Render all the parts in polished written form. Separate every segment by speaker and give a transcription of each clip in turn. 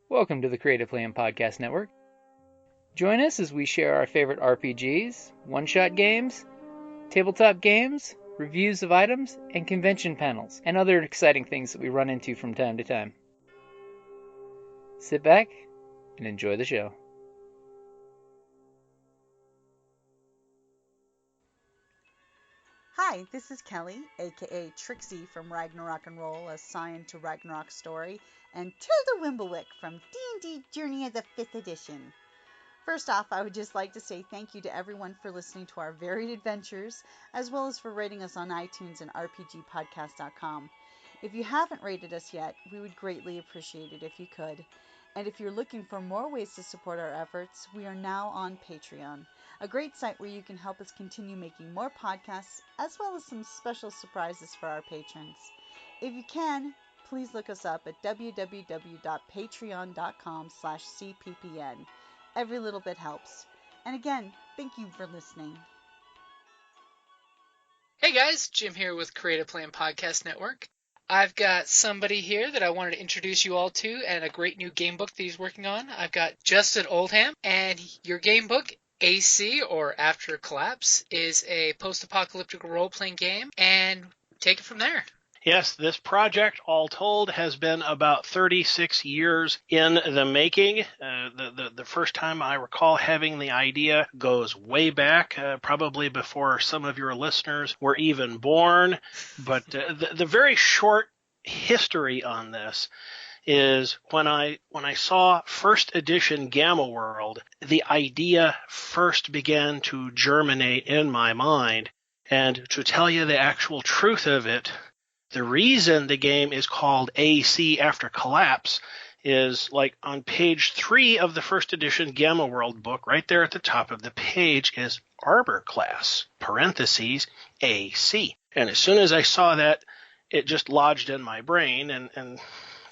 Speaker 1: Welcome to the Creative Plan Podcast Network. Join us as we share our favorite RPGs, one-shot games, tabletop games, reviews of items, and convention panels, and other exciting things that we run into from time to time. Sit back and enjoy the show.
Speaker 2: Hi, this is Kelly, aka Trixie from Ragnarok and Roll, a Sign to Ragnarok story, and Tilda Wimblewick from D&D Journey of the 5th Edition. First off, I would just like to say thank you to everyone for listening to our varied adventures, as well as for rating us on iTunes and rpgpodcast.com. If you haven't rated us yet, we would greatly appreciate it if you could. And if you're looking for more ways to support our efforts, we are now on Patreon, a great site where you can help us continue making more podcasts, as well as some special surprises for our patrons. If you can, please look us up at www.patreon.com/cppn. Every little bit helps. And again, thank you for listening.
Speaker 1: Hey guys, Jim here with Creative Plan Podcast Network. I've got somebody here that I wanted to introduce you all to and a great new game book that he's working on. I've got Justin Oldham, and your game book, AC, or After Collapse, is a post-apocalyptic role-playing game, and take it from there.
Speaker 3: Yes, this project, all told, has been about 36 years in the making. The first time I recall having the idea goes way back, probably before some of your listeners were even born. But the very short history on this is when I saw first edition Gamma World, the idea first began to germinate in my mind. And to tell you the actual truth of it, the reason the game is called AC After Collapse is like on page 3 of the first edition Gamma World book, right there at the top of the page is Arbor Class, parentheses, AC. And as soon as I saw that, it just lodged in my brain, and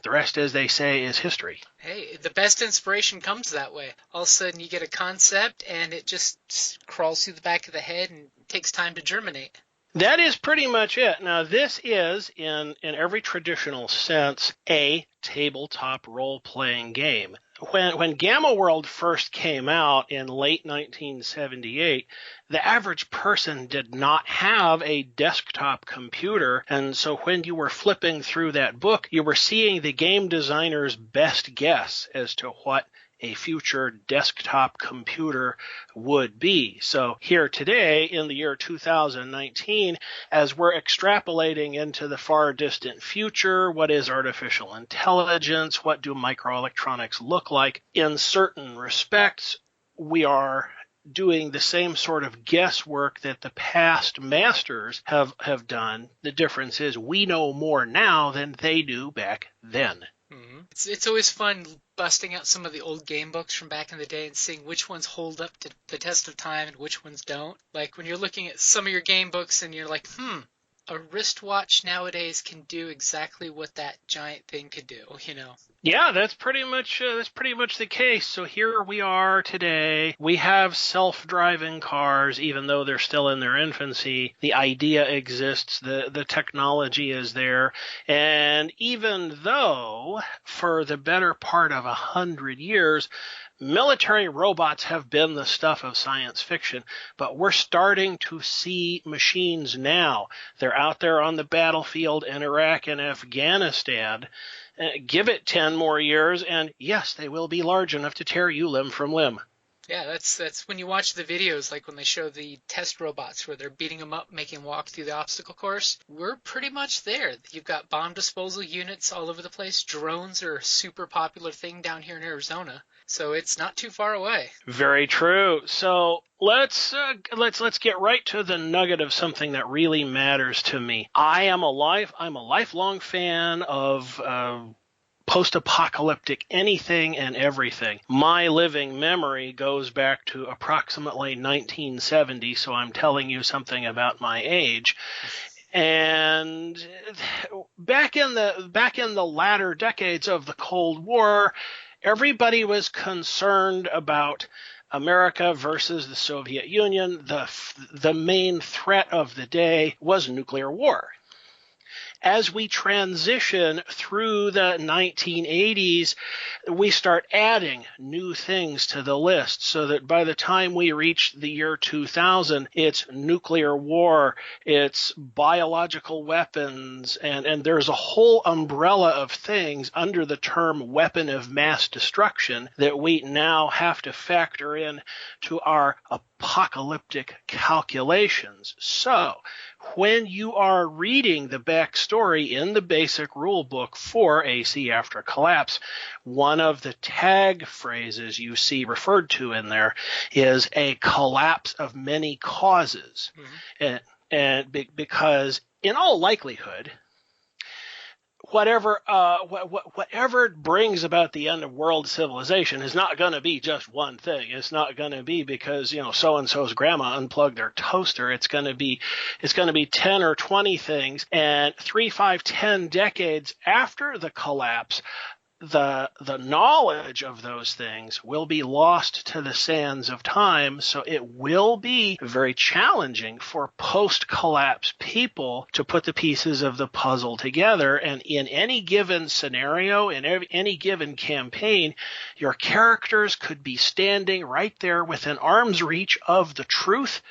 Speaker 3: the rest, as they say, is history.
Speaker 1: Hey, the best inspiration comes that way. All of a sudden you get a concept and it just crawls through the back of the head and takes time to germinate.
Speaker 3: That is pretty much it. Now, this is, in every traditional sense, a tabletop role-playing game. When Gamma World first came out in late 1978, the average person did not have a desktop computer, and so when you were flipping through that book, you were seeing the game designer's best guess as to what a future desktop computer would be. So here today, in the year 2019, as we're extrapolating into the far distant future, what is artificial intelligence? What do microelectronics look like? In certain respects, we are doing the same sort of guesswork that the past masters have done. The difference is we know more now than they do back then.
Speaker 1: Mm-hmm. It's always fun busting out some of the old game books from back in the day and seeing which ones hold up to the test of time and which ones don't. Like when you're looking at some of your game books and you're like, a wristwatch nowadays can do exactly what that giant thing could do, you know.
Speaker 3: Yeah, that's pretty much the case. So here we are today. We have self-driving cars, even though they're still in their infancy. The idea exists. The technology is there. And even though for the better part of 100 years, military robots have been the stuff of science fiction, but we're starting to see machines now. They're out there on the battlefield in Iraq and Afghanistan. Give it 10 more years, and yes, they will be large enough to tear you limb from limb.
Speaker 1: Yeah, that's when you watch the videos, like when they show the test robots where they're beating them up, making them walk through the obstacle course. We're pretty much there. You've got bomb disposal units all over the place. Drones are a super popular thing down here in Arizona, so it's not too far away.
Speaker 3: Very true. So let's get right to the nugget of something that really matters to me. I'm a lifelong fan of post-apocalyptic anything and everything. My living memory goes back to approximately 1970, so I'm telling you something about my age. And back in the latter decades of the Cold War, everybody was concerned about America versus the Soviet Union. The main threat of the day was nuclear war. as we transition through the 1980s, we start adding new things to the list so that by the time we reach the year 2000, it's nuclear war, it's biological weapons, and there's a whole umbrella of things under the term weapon of mass destruction that we now have to factor in to our apocalyptic calculations. So, when you are reading the backstory in the basic rule book for AC After Collapse, one of the tag phrases you see referred to in there is a collapse of many causes. And because in all likelihood, whatever brings about the end of world civilization is not going to be just one thing. It's not going to be because, so and so's grandma unplugged their toaster. It's going to be 10 or 20 things. And 3, 5, 10 decades after the collapse, the knowledge of those things will be lost to the sands of time, so it will be very challenging for post-collapse people to put the pieces of the puzzle together. And in any given scenario, in any given campaign, your characters could be standing right there within arm's reach of the truth,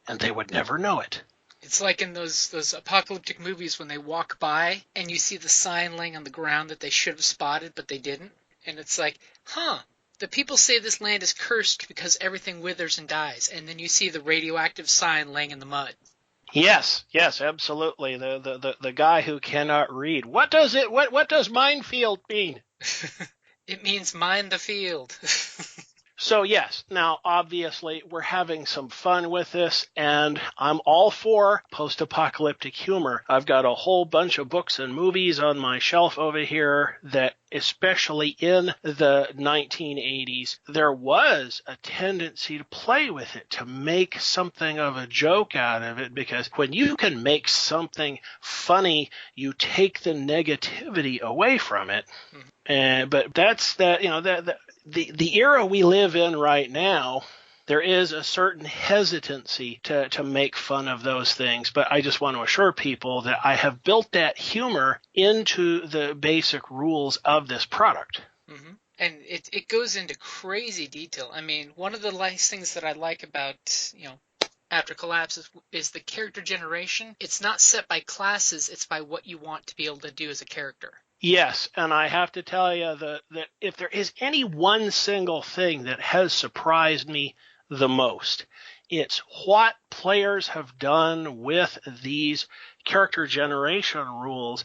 Speaker 3: and they would never know it.
Speaker 1: It's like in those apocalyptic movies when they walk by and you see the sign laying on the ground that they should have spotted, but they didn't. And it's like, the people say this land is cursed because everything withers and dies. And then you see the radioactive sign laying in the mud.
Speaker 3: Yes, absolutely. The guy who cannot read. What does minefield mean?
Speaker 1: It means mine the field.
Speaker 3: So yes, now obviously we're having some fun with this, and I'm all for post-apocalyptic humor. I've got a whole bunch of books and movies on my shelf over here that, especially in the 1980s, there was a tendency to play with it, to make something of a joke out of it, because when you can make something funny, you take the negativity away from it. But that's the era we live in right now. There is a certain hesitancy to make fun of those things, but I just want to assure people that I have built that humor into the basic rules of this product.
Speaker 1: Mm-hmm. And it goes into crazy detail. I mean, one of the nice things that I like about, After Collapse is the character generation. It's not set by classes, it's by what you want to be able to do as a character.
Speaker 3: Yes, and I have to tell you that if there is any one single thing that has surprised me the most, it's what players have done with these character generation rules.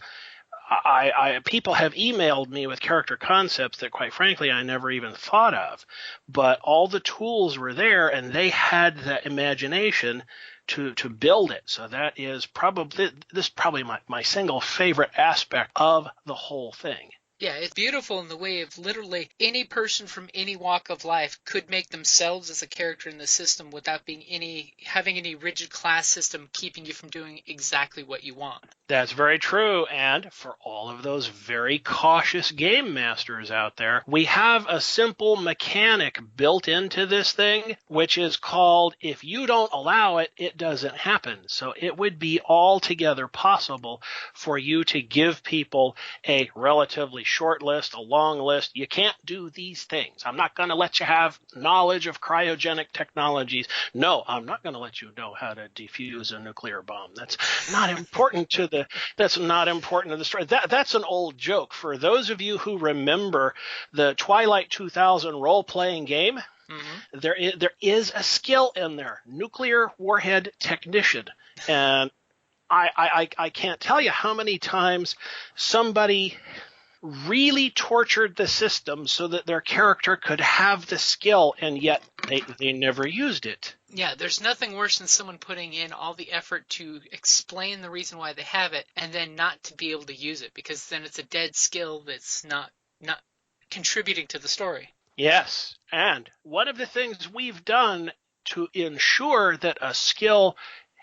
Speaker 3: People have emailed me with character concepts that, quite frankly, I never even thought of, but all the tools were there, and they had the imagination to build it. So that is probably my single favorite aspect of the whole thing.
Speaker 1: Yeah, it's beautiful in the way of literally any person from any walk of life could make themselves as a character in the system without having any rigid class system keeping you from doing exactly what you want.
Speaker 3: That's very true. And for all of those very cautious game masters out there, we have a simple mechanic built into this thing, which is called, if you don't allow it, it doesn't happen. So it would be altogether possible for you to give people a relatively short list, a long list. You can't do these things. I'm not going to let you have knowledge of cryogenic technologies. No, I'm not going to let you know how to defuse a nuclear bomb. That's not important to the story. That's an old joke. For those of you who remember the Twilight 2000 role-playing game, mm-hmm. there is a skill in there, nuclear warhead technician. And I can't tell you how many times somebody really tortured the system so that their character could have the skill, and yet they never used it.
Speaker 1: Yeah, there's nothing worse than someone putting in all the effort to explain the reason why they have it and then not to be able to use it, because then it's a dead skill that's not contributing to the story.
Speaker 3: Yes, and one of the things we've done to ensure that a skill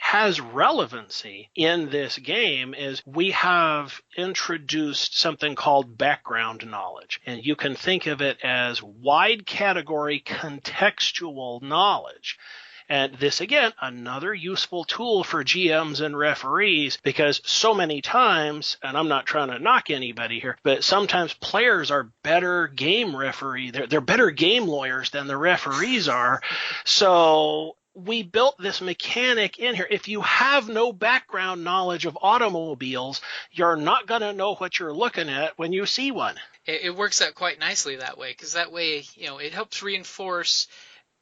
Speaker 3: has relevancy in this game is we have introduced something called background knowledge. And you can think of it as wide category contextual knowledge. And this, again, another useful tool for GMs and referees, because so many times, and I'm not trying to knock anybody here, but sometimes players are better game referee. They're better game lawyers than the referees are. So we built this mechanic in here. If you have no background knowledge of automobiles, you're not going to know what you're looking at when you see one.
Speaker 1: It works out quite nicely that way, because that way, it helps reinforce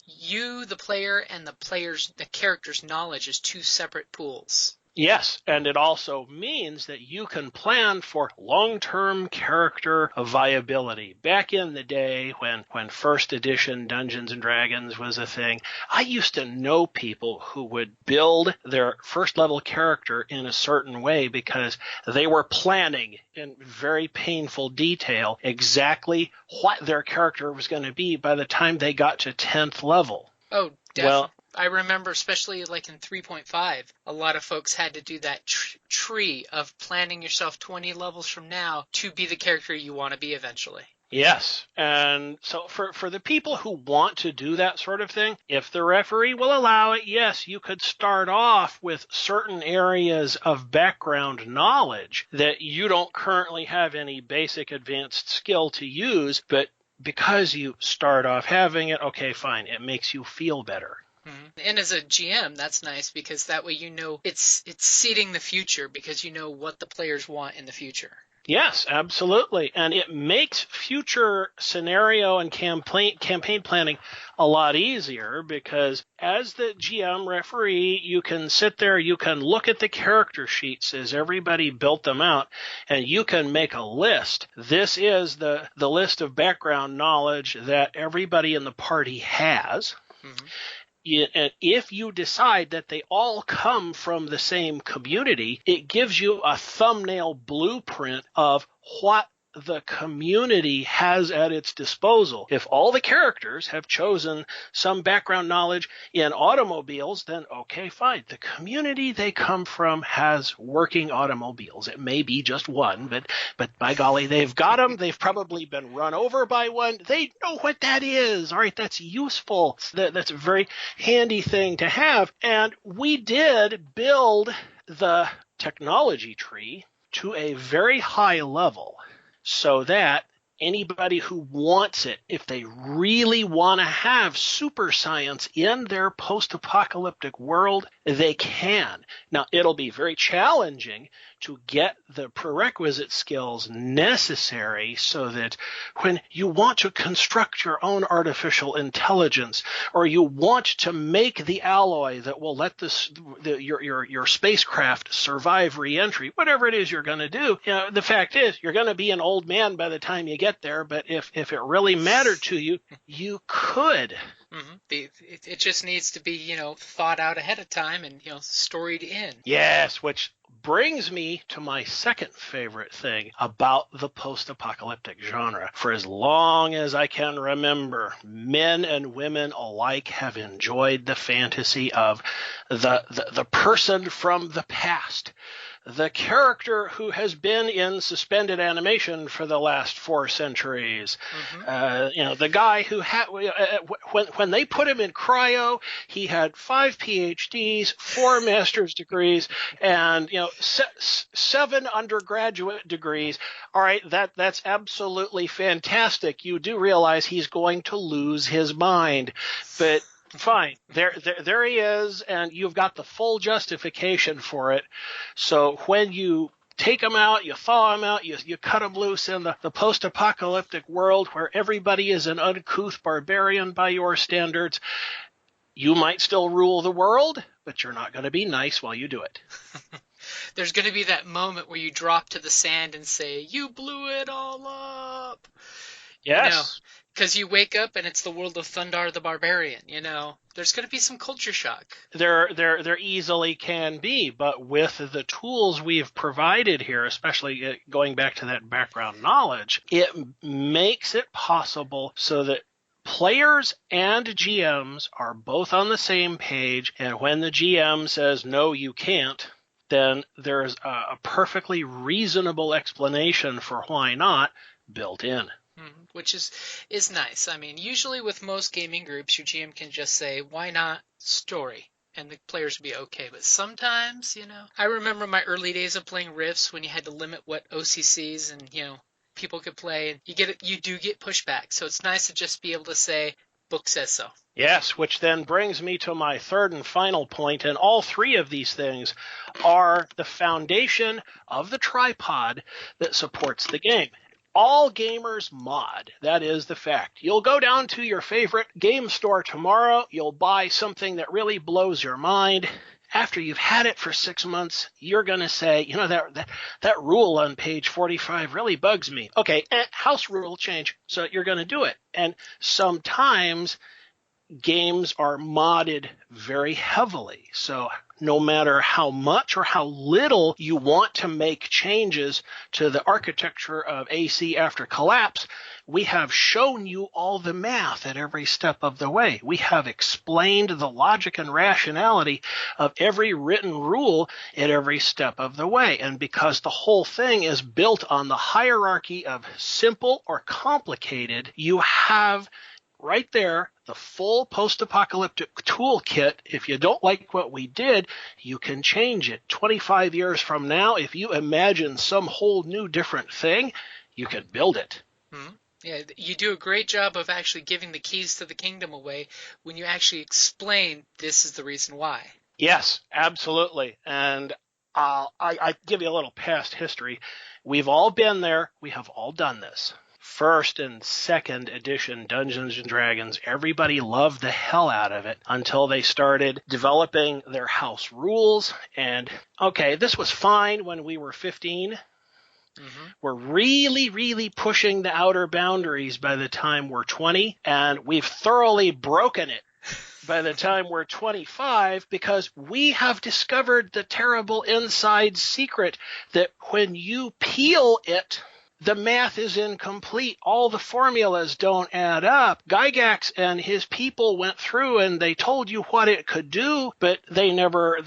Speaker 1: you, the player, and the character's knowledge as two separate pools.
Speaker 3: Yes, and it also means that you can plan for long-term character viability. Back in the day when first edition Dungeons & Dragons was a thing, I used to know people who would build their first-level character in a certain way because they were planning in very painful detail exactly what their character was going to be by the time they got to 10th level.
Speaker 1: Oh, definitely.
Speaker 3: Well,
Speaker 1: I remember, especially like in 3.5, a lot of folks had to do that tree of planning yourself 20 levels from now to be the character you want to be eventually.
Speaker 3: Yes, and so for the people who want to do that sort of thing, if the referee will allow it, yes, you could start off with certain areas of background knowledge that you don't currently have any basic advanced skill to use, but because you start off having it, okay, fine, it makes you feel better.
Speaker 1: And as a GM, that's nice because that way it's seeding the future because you know what the players want in the future.
Speaker 3: Yes, absolutely. And it makes future scenario and campaign planning a lot easier because as the GM referee, you can sit there, you can look at the character sheets as everybody built them out, and you can make a list. This is the list of background knowledge that everybody in the party has. Mm-hmm. And if you decide that they all come from the same community, it gives you a thumbnail blueprint of what the community has at its disposal. If all the characters have chosen some background knowledge in automobiles, then okay, fine. The community they come from has working automobiles. It may be just one, but by golly, they've got them. They've probably been run over by one. They know what that is. All right, that's useful. That's a very handy thing to have. And we did build the technology tree to a very high level, so that anybody who wants it, if they really want to have super science in their post-apocalyptic world, they can. Now, it'll be very challenging to get the prerequisite skills necessary so that when you want to construct your own artificial intelligence, or you want to make the alloy that will let your spacecraft survive re-entry, whatever it is you're going to do, the fact is you're going to be an old man by the time you get there, but if it really mattered to you, you could.
Speaker 1: Mm-hmm. It just needs to be, thought out ahead of time and, storied in.
Speaker 3: Yes, which brings me to my second favorite thing about the post-apocalyptic genre. For as long as I can remember, men and women alike have enjoyed the fantasy of the person from the past, the character who has been in suspended animation for the last 4 centuries. Mm-hmm. The guy who had, when they put him in cryo, he had 5 PhDs, 4 master's degrees, and 7 undergraduate degrees. All right, that's absolutely fantastic. You do realize he's going to lose his mind, but fine, there he is, and you've got the full justification for it. So when you take him out, you thaw him out, you cut him loose in the post-apocalyptic world where everybody is an uncouth barbarian by your standards, you might still rule the world, but you're not going to be nice while you do it.
Speaker 1: There's going to be that moment where you drop to the sand and say, "You blew it all up."
Speaker 3: Yes.
Speaker 1: Because you wake up and it's the world of Thundar the Barbarian, There's going to be some culture shock.
Speaker 3: There easily can be, but with the tools we've provided here, especially going back to that background knowledge, it makes it possible so that players and GMs are both on the same page, and when the GM says, no, you can't, then there's a perfectly reasonable explanation for why not built in.
Speaker 1: Which is nice. I mean, usually with most gaming groups, your GM can just say, "Why not story?" and the players will be okay. But sometimes, I remember my early days of playing Rifts when you had to limit what OCCs and people could play, and you do get pushback. So it's nice to just be able to say, "Book says so."
Speaker 3: Yes, which then brings me to my third and final point, and all three of these things are the foundation of the tripod that supports the game. All gamers mod. That is the fact. You'll go down to your favorite game store tomorrow. You'll buy something that really blows your mind. After you've had it for 6 months, you're going to say, that rule on page 45 really bugs me. Okay, house rule change. So you're going to do it. And sometimes games are modded very heavily. So no matter how much or how little you want to make changes to the architecture of AC after collapse, we have shown you all the math at every step of the way. We have explained the logic and rationality of every written rule at every step of the way. And because the whole thing is built on the hierarchy of simple or complicated, you have right there the full post-apocalyptic toolkit. If you don't like what we did, you can change it. 25 years from now, if you imagine some whole new different thing, you can build it.
Speaker 1: Mm-hmm. Yeah, you do a great job of actually giving the keys to the kingdom away when you actually explain this is the reason why.
Speaker 3: Yes, absolutely. And I give you a little past history. We've all been there. We have all done this. First and second edition Dungeons & Dragons, everybody loved the hell out of it until they started developing their house rules. And, okay, this was fine when we were 15. Mm-hmm. We're really, really pushing the outer boundaries by the time we're 20, and we've thoroughly broken it by the time we're 25, because we have discovered the terrible inside secret that when you peel it, the math is incomplete. All the formulas don't add up. Gygax and his people went through and they told you what it could do, but they never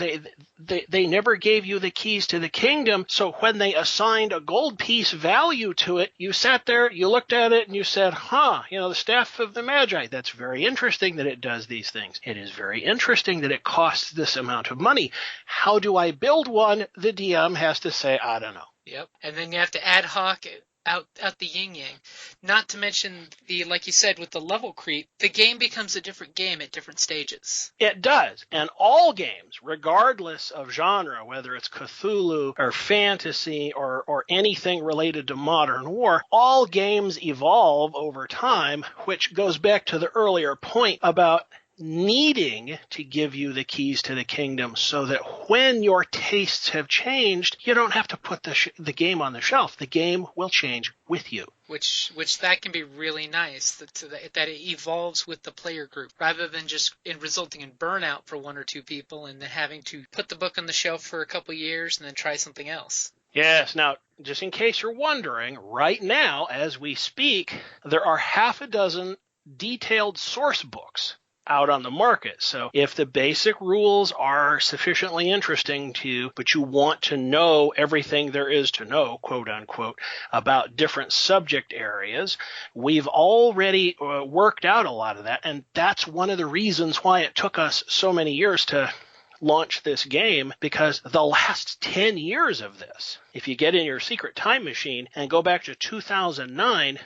Speaker 3: gave you the keys to the kingdom. So when they assigned a gold piece value to it, you sat there, you looked at it, and you said, the staff of the Magi, that's very interesting that it does these things. It is very interesting that it costs this amount of money. How do I build one? The DM has to say, I don't know.
Speaker 1: Yep. And then you have to ad hoc out the yin-yang. Not to mention, like you said, with the level creep, the game becomes a different game at different stages.
Speaker 3: It does. And all games, regardless of genre, whether it's Cthulhu or fantasy or anything related to modern war, all games evolve over time, which goes back to the earlier point about needing to give you the keys to the kingdom so that when your tastes have changed, you don't have to put the game on the shelf. The game will change with you.
Speaker 1: Which that can be really nice, that it evolves with the player group, rather than just resulting in burnout for one or two people and then having to put the book on the shelf for a couple years and then try something else.
Speaker 3: Yes. Now, just in case you're wondering, right now, as we speak, there are half a dozen detailed source books out on the market. So if the basic rules are sufficiently interesting to you, but you want to know everything there is to know, quote unquote, about different subject areas, we've already worked out a lot of that. And that's one of the reasons why it took us so many years to launch this game, because the last 10 years of this, if you get in your secret time machine and go back to 2009,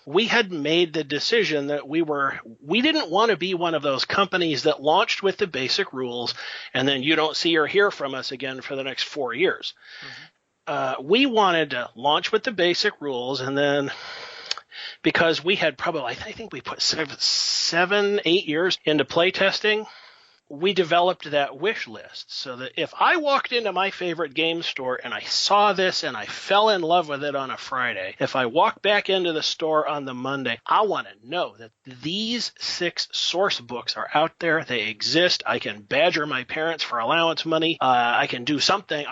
Speaker 3: we had made the decision that we didn't want to be one of those companies that launched with the basic rules and then you don't see or hear from us again for the next 4 years. Mm-hmm. We wanted to launch with the basic rules, and then because we had probably, I think we put 7-8 years into playtesting, we developed that wish list so that if I walked into my favorite game store and I saw this and I fell in love with it on a Friday, if I walk back into the store on the Monday, I want to know that these 6 source books are out there. They exist. I can badger my parents for allowance money. I can do something.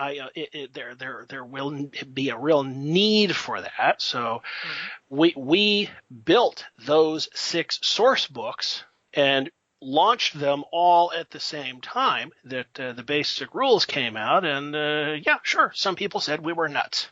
Speaker 3: There will be a real need for that. So we built those 6 source books and launched them all at the same time that the basic rules came out. And sure, some people said we were nuts.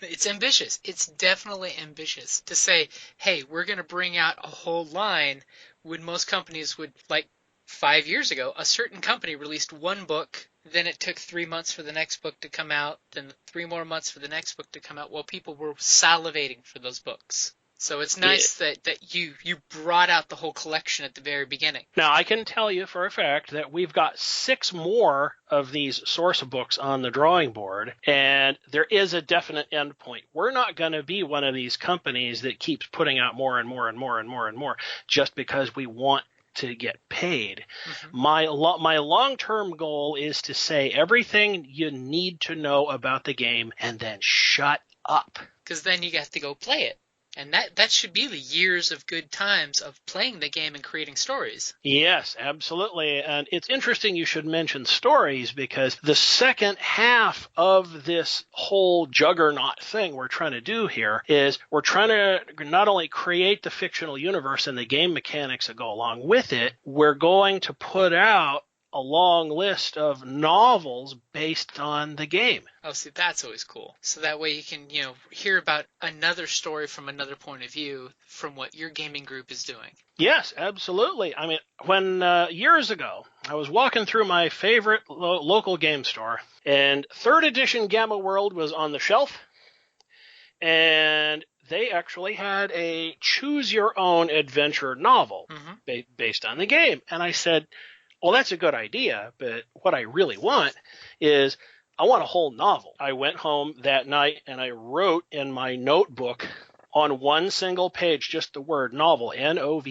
Speaker 1: It's ambitious. It's definitely ambitious to say, hey, we're going to bring out a whole line when most companies would, like 5 years ago, a certain company released one book, then it took 3 months for the next book to come out, then 3 more months for the next book to come out. Well, people were salivating for those books. So it's nice that you brought out the whole collection at the very beginning.
Speaker 3: Now, I can tell you for a fact that we've got 6 more of these source books on the drawing board, and there is a definite end point. We're not going to be one of these companies that keeps putting out more and more and more and more and more just because we want to get paid. Mm-hmm. My long-term goal is to say everything you need to know about the game and then shut up.
Speaker 1: Because then you have to go play it. And that should be the years of good times of playing the game and creating stories.
Speaker 3: Yes, absolutely. And it's interesting you should mention stories, because the second half of this whole juggernaut thing we're trying to do here is we're trying to not only create the fictional universe and the game mechanics that go along with it, we're going to put out a long list of novels based on the game.
Speaker 1: Oh, see, that's always cool. So that way you can, hear about another story from another point of view from what your gaming group is doing.
Speaker 3: Yes, absolutely. I mean, when years ago, I was walking through my favorite local game store, and 3rd edition Gamma World was on the shelf, and they actually had a choose-your-own-adventure novel based on the game. And I said, well, that's a good idea, but what I really want is I want a whole novel. I went home that night and I wrote in my notebook on one single page just the word novel, Novel.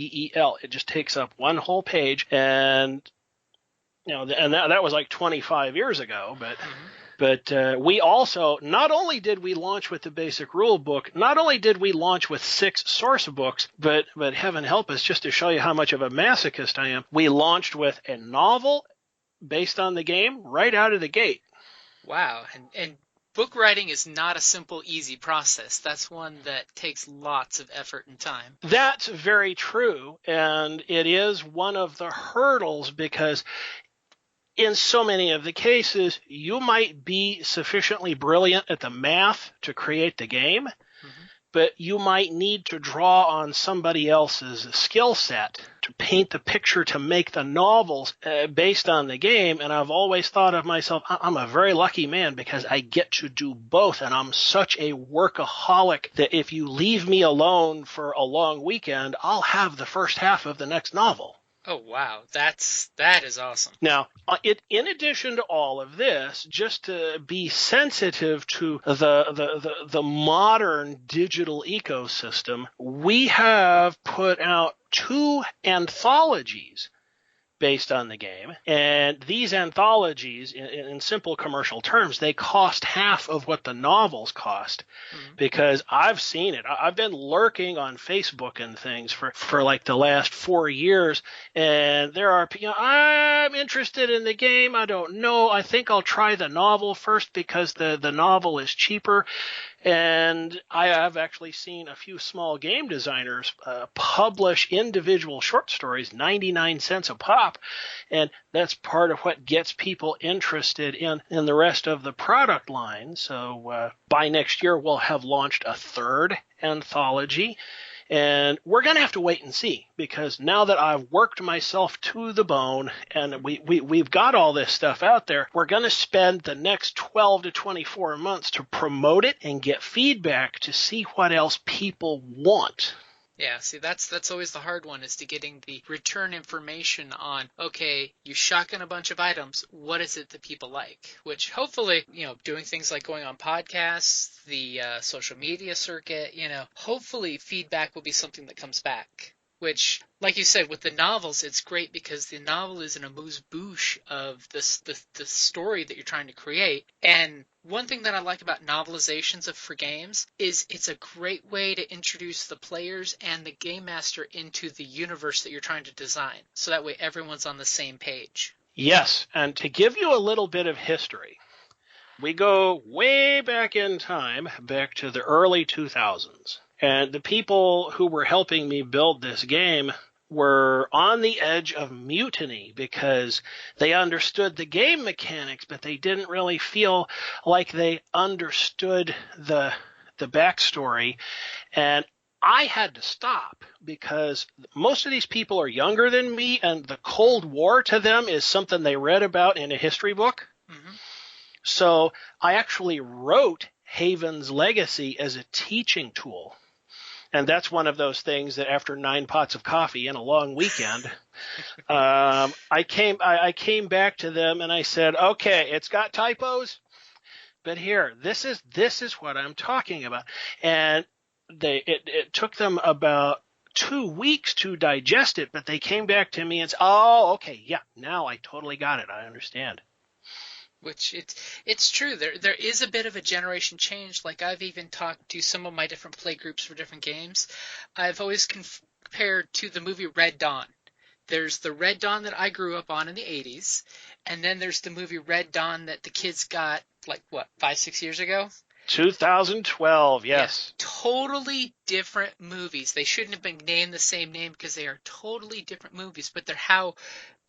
Speaker 3: It just takes up one whole page, and and that was like 25 years ago, but. But we also, not only did we launch with the basic rule book, not only did we launch with 6 source books, but heaven help us, just to show you how much of a masochist I am, we launched with a novel based on the game right out of the gate.
Speaker 1: Wow. And book writing is not a simple, easy process. That's one that takes lots of effort and time.
Speaker 3: That's very true. And it is one of the hurdles, because in so many of the cases, you might be sufficiently brilliant at the math to create the game, but you might need to draw on somebody else's skill set to paint the picture, to make the novels based on the game. And I've always thought of myself, I'm a very lucky man because I get to do both. And I'm such a workaholic that if you leave me alone for a long weekend, I'll have the first half of the next novel.
Speaker 1: Oh, wow. That is awesome.
Speaker 3: Now, in addition to all of this, just to be sensitive to the modern digital ecosystem, we have put out 2 anthologies based on the game. And these anthologies, in simple commercial terms, they cost half of what the novels cost, because I've seen it. I've been lurking on Facebook and things for like the last 4 years, and there are, I'm interested in the game. I don't know. I think I'll try the novel first because the novel is cheaper. And I have actually seen a few small game designers publish individual short stories, 99 cents a pop. And that's part of what gets people interested in the rest of the product line. So by next year, we'll have launched a 3rd anthology. And we're going to have to wait and see, because now that I've worked myself to the bone and we've got all this stuff out there, we're going to spend the next 12 to 24 months to promote it and get feedback to see what else people want.
Speaker 1: Yeah, see, that's always the hard one, is to getting the return information on, okay, you shotgun a bunch of items, what is it that people like? Which hopefully, doing things like going on podcasts, the social media circuit, hopefully feedback will be something that comes back. Which, like you said, with the novels, it's great because the novel is an amuse-bouche of the story that you're trying to create. And one thing that I like about novelizations for games is it's a great way to introduce the players and the game master into the universe that you're trying to design. So that way everyone's on the same page.
Speaker 3: Yes, and to give you a little bit of history, we go way back in time, back to the early 2000s. And the people who were helping me build this game were on the edge of mutiny because they understood the game mechanics, but they didn't really feel like they understood the the backstory, and I had to stop because most of these people are younger than me, and the Cold War to them is something they read about in a history book.
Speaker 1: Mm-hmm.
Speaker 3: So I actually wrote Haven's Legacy as a teaching tool. And that's one of those things that after 9 pots of coffee and a long weekend, I came back to them and I said, okay, it's got typos, but here, this is what I'm talking about. And it took them about 2 weeks to digest it, but they came back to me and said, oh, okay, yeah, now I totally got it. I understand.
Speaker 1: Which it's true. There is a bit of a generation change. Like I've even talked to some of my different play groups for different games. I've always compared to the movie Red Dawn. There's the Red Dawn that I grew up on in the 80s, and then there's the movie Red Dawn that the kids got, like, what, 5-6 years ago?
Speaker 3: 2012, yes.
Speaker 1: Yeah, totally different movies. They shouldn't have been named the same name because they are totally different movies, but they're how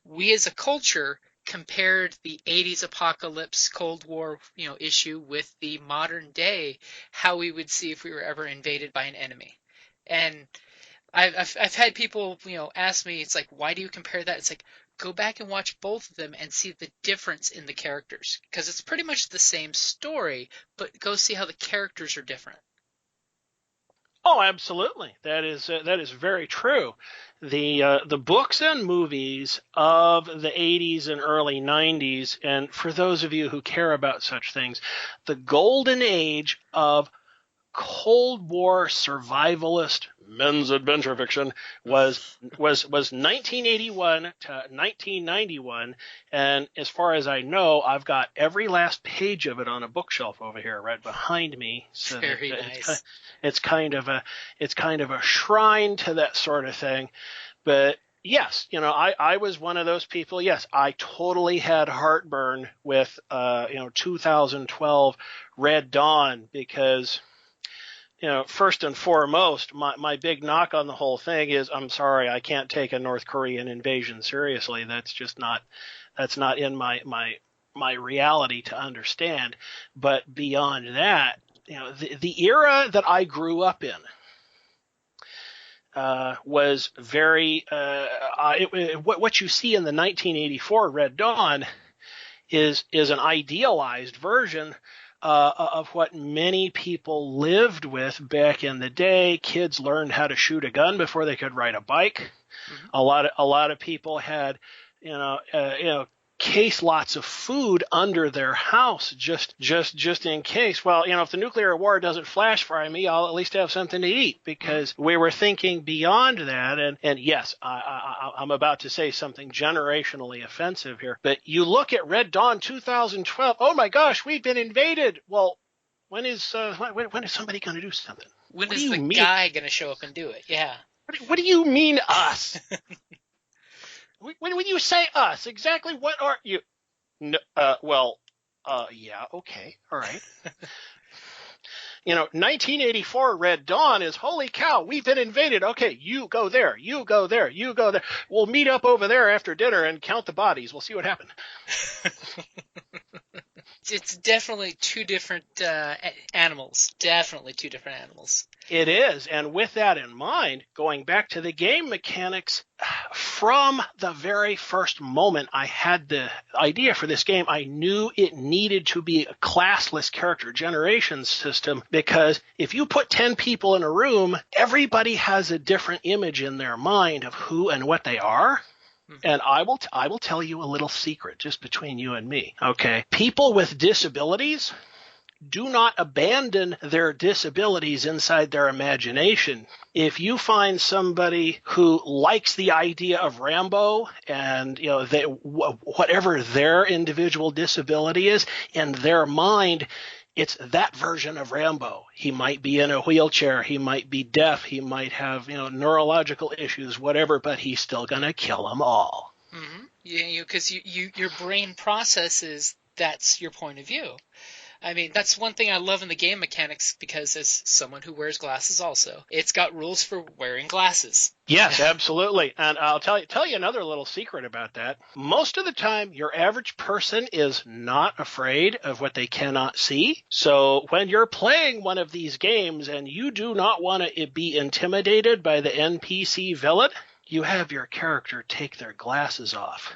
Speaker 1: we as a culture compared the 80s apocalypse Cold War, issue with the modern day, how we would see if we were ever invaded by an enemy. And I've had people, ask me, it's like, why do you compare that? It's like, go back and watch both of them and see the difference in the characters, because it's pretty much the same story, but go see how the characters are different.
Speaker 3: Oh, absolutely. That is very true. The books and movies of the 80s and early 90s, and for those of you who care about such things, the golden age of Cold War survivalist men's adventure fiction was 1981 to 1991, and as far as I know, I've got every last page of it on a bookshelf over here right behind me. So
Speaker 1: Very nice.
Speaker 3: It's kind of a shrine to that sort of thing. But yes, I was one of those people. Yes, I totally had heartburn with 2012 Red Dawn because first and foremost, my big knock on the whole thing is, I'm sorry, I can't take a North Korean invasion seriously. That's just not in my reality to understand. But beyond that, the era that I grew up in was very what you see in the 1984 Red Dawn is an idealized version of what many people lived with back in the day. Kids learned how to shoot a gun before they could ride a bike. Mm-hmm. A lot of people had case lots of food under their house just in case. Well, if the nuclear war doesn't flash fire me, I'll at least have something to eat, because we were thinking beyond that. And yes, I'm about to say something generationally offensive here, but you look at Red Dawn 2012. Oh my gosh, we've been invaded. Well, when is somebody going to do something?
Speaker 1: When is the guy going to show up and do it? Yeah.
Speaker 3: What do you mean us? When you say us, exactly what are you? No, yeah, okay, all right. 1984 Red Dawn is, holy cow, we've been invaded. Okay, you go there, you go there, you go there. We'll meet up over there after dinner and count the bodies. We'll see what happened.
Speaker 1: It's definitely two different animals. Definitely two different animals.
Speaker 3: It is. And with that in mind, going back to the game mechanics, from the very first moment I had the idea for this game, I knew it needed to be a classless character generation system, because if you put 10 people in a room, everybody has a different image in their mind of who and what they are. And I will tell you a little secret just between you and me. Okay. People with disabilities do not abandon their disabilities inside their imagination. If you find somebody who likes the idea of Rambo and, whatever their individual disability is, in their mind, it's that version of Rambo. He might be in a wheelchair. He might be deaf. He might have, neurological issues, whatever, but he's still going to kill them all.
Speaker 1: Mm-hmm. Yeah, because your brain processes that's your point of view. I mean, that's one thing I love in the game mechanics because as someone who wears glasses also, it's got rules for wearing glasses.
Speaker 3: Yes, absolutely. And I'll tell you another little secret about that. Most of the time, your average person is not afraid of what they cannot see. So when you're playing one of these games and you do not want to be intimidated by the NPC villain, you have your character take their glasses off.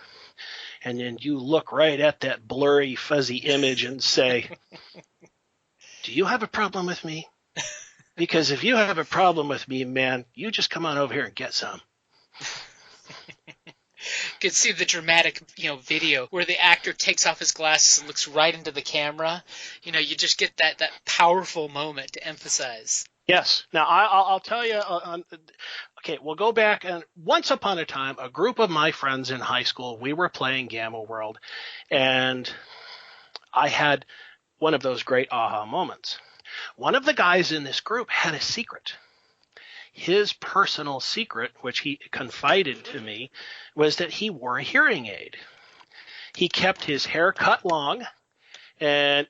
Speaker 3: And then you look right at that blurry, fuzzy image and say, do you have a problem with me? Because if you have a problem with me, man, you just come on over here and get some.
Speaker 1: You could see the dramatic, video where the actor takes off his glasses and looks right into the camera. You just get that powerful moment to emphasize.
Speaker 3: Yes. Now, I'll tell you, okay, we'll go back. And once upon a time, a group of my friends in high school, we were playing Gamma World, and I had one of those great aha moments. One of the guys in this group had a secret. His personal secret, which he confided to me, was that he wore a hearing aid. He kept his hair cut long, and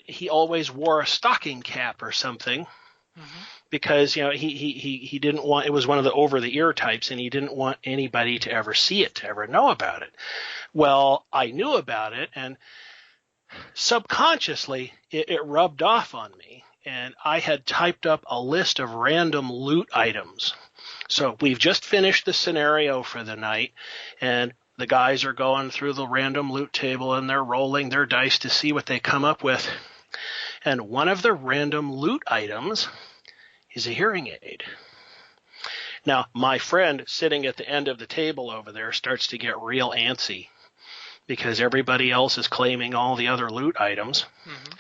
Speaker 3: he always wore a stocking cap or something. Mm-hmm. Because he didn't want, it was one of the over the ear types, and he didn't want anybody to ever see it, to ever know about it. Well, I knew about it, and subconsciously it rubbed off on me, and I had typed up a list of random loot items. So we've just finished the scenario for the night, and the guys are going through the random loot table, and they're rolling their dice to see what they come up with. And one of the random loot items is a hearing aid. Now, my friend sitting at the end of the table over there starts to get real antsy because everybody else is claiming all the other loot items. Mm-hmm.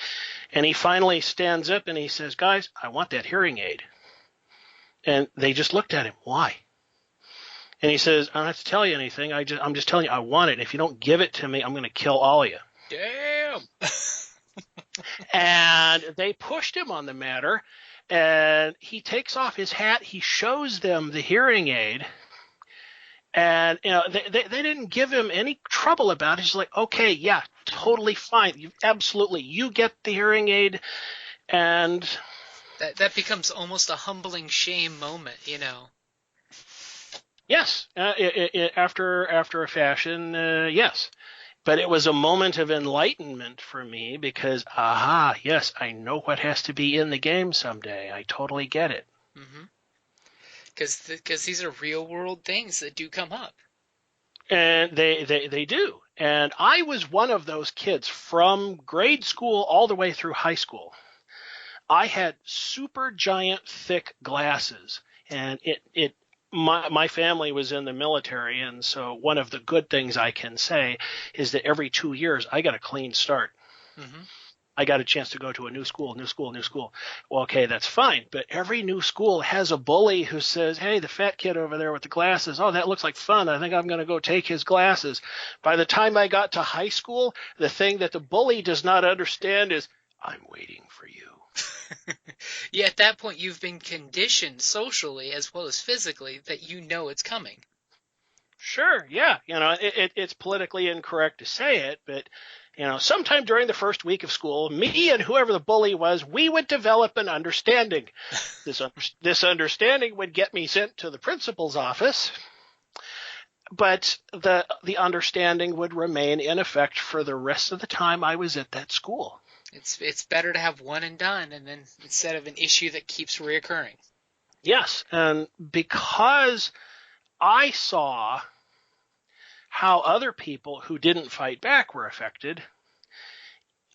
Speaker 3: And he finally stands up and he says, guys, I want that hearing aid. And they just looked at him. Why? And he says, I don't have to tell you anything. I'm just telling you I want it. And if you don't give it to me, I'm going to kill all of you.
Speaker 1: Damn.
Speaker 3: And they pushed him on the matter. And he takes off his hat. He shows them the hearing aid. And they didn't give him any trouble about it. He's like, okay, yeah, totally fine. You get the hearing aid. And
Speaker 1: that becomes almost a humbling shame moment,
Speaker 3: Yes, after a fashion, yes. But it was a moment of enlightenment for me because, yes, I know what has to be in the game someday. I totally get it.
Speaker 1: Mm-hmm. Because these are real world things that do come up.
Speaker 3: And they do. And I was one of those kids from grade school all the way through high school. I had super giant thick glasses, and my family was in the military, and so one of the good things I can say is that every 2 years I got a clean start. Mm-hmm. I got a chance to go to a new school. Well, okay, that's fine. But every new school has a bully who says, hey, the fat kid over there with the glasses, oh, that looks like fun. I think I'm going to go take his glasses. By the time I got to high school, the thing that the bully does not understand is, I'm waiting for you.
Speaker 1: Yeah, at that point, you've been conditioned socially as well as physically that it's coming.
Speaker 3: Sure, yeah. It's politically incorrect to say it, but sometime during the first week of school, me and whoever the bully was, we would develop an understanding. This understanding would get me sent to the principal's office, but the understanding would remain in effect for the rest of the time I was at that school.
Speaker 1: It's better to have one and done, and then instead of an issue that keeps reoccurring.
Speaker 3: Yes, and because I saw how other people who didn't fight back were affected,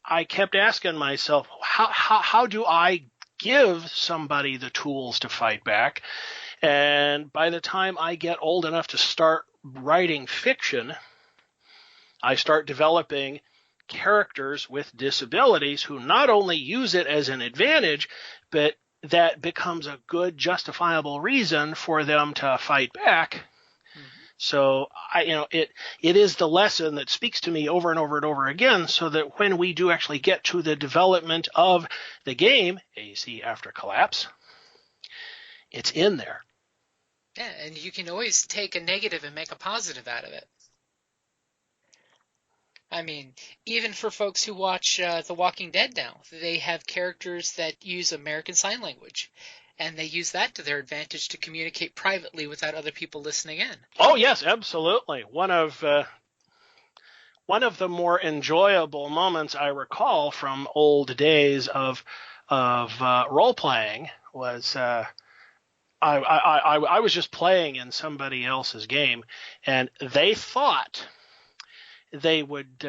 Speaker 3: I kept asking myself, how do I give somebody the tools to fight back? And by the time I get old enough to start writing fiction, I start developing characters with disabilities who not only use it as an advantage, but that becomes a good justifiable reason for them to fight back. Mm-hmm. So it is the lesson that speaks to me over and over and over again, so that when we do actually get to the development of the game, AC After Collapse, it's in there.
Speaker 1: Yeah, and you can always take a negative and make a positive out of it. I mean, even for folks who watch The Walking Dead now, they have characters that use American Sign Language, and they use that to their advantage to communicate privately without other people listening in.
Speaker 3: Oh yes, absolutely. One of the more enjoyable moments I recall from old days of role playing was I was just playing in somebody else's game, and they thought they would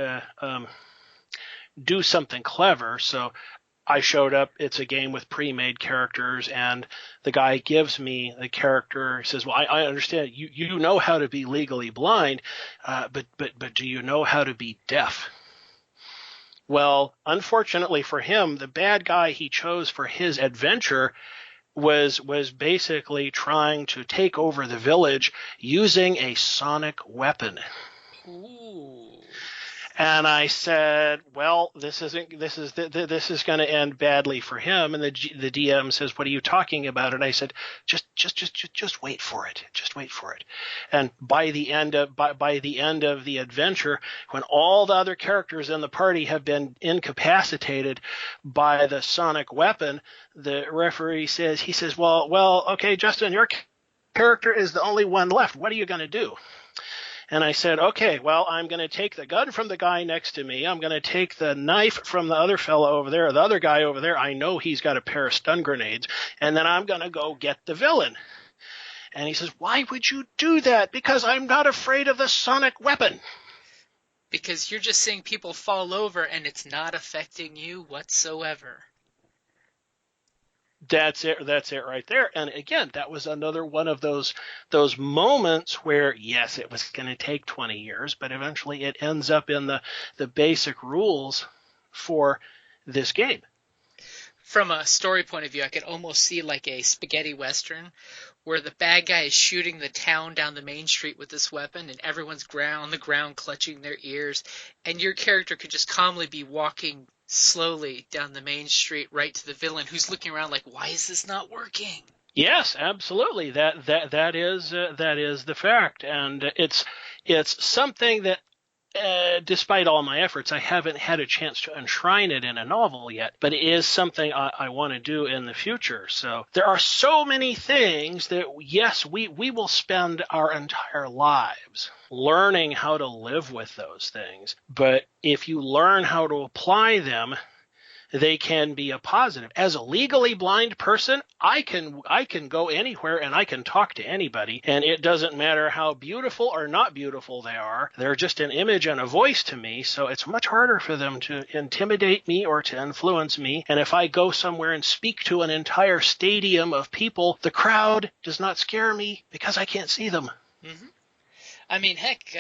Speaker 3: do something clever. So I showed up. It's a game with pre-made characters, and the guy gives me the character. He says, "Well, I understand you know how to be legally blind, but do you know how to be deaf?" Well, unfortunately for him, the bad guy he chose for his adventure was basically trying to take over the village using a sonic weapon.
Speaker 1: Ooh.
Speaker 3: And I said, "Well, this is going to end badly for him." And the DM says, "What are you talking about?" And I said, "Just wait for it. Just wait for it." And by the end of the adventure, when all the other characters in the party have been incapacitated by the sonic weapon, the referee says, "Well, okay, Justin, your character is the only one left. What are you going to do?" And I said, "Okay, well, I'm going to take the gun from the guy next to me. I'm going to take the knife from the other fellow over there, the other guy over there. I know he's got a pair of stun grenades. And then I'm going to go get the villain." And he says, "Why would you do that?" "Because I'm not afraid of the sonic weapon."
Speaker 1: Because you're just seeing people fall over and it's not affecting you whatsoever.
Speaker 3: That's it right there. And again, that was another one of those moments where, yes, it was going to take 20 years, but eventually it ends up in the basic rules for this game.
Speaker 1: From a story point of view, I could almost see like a spaghetti western where the bad guy is shooting the town down the main street with this weapon and everyone's on the ground clutching their ears, and your character could just calmly be walking slowly down the main street right to the villain who's looking around like, why is this not working?
Speaker 3: Yes, absolutely. That is the fact, and it's something that, despite all my efforts, I haven't had a chance to enshrine it in a novel yet, but it is something I want to do in the future. So there are so many things that, yes, we will spend our entire lives learning how to live with those things. But if you learn how to apply them, they can be a positive. As a legally blind person, I can go anywhere and I can talk to anybody, and it doesn't matter how beautiful or not beautiful they are. They're just an image and a voice to me, so it's much harder for them to intimidate me or to influence me. And if I go somewhere and speak to an entire stadium of people, the crowd does not scare me because I can't see them.
Speaker 1: Mm-hmm. I mean, heck,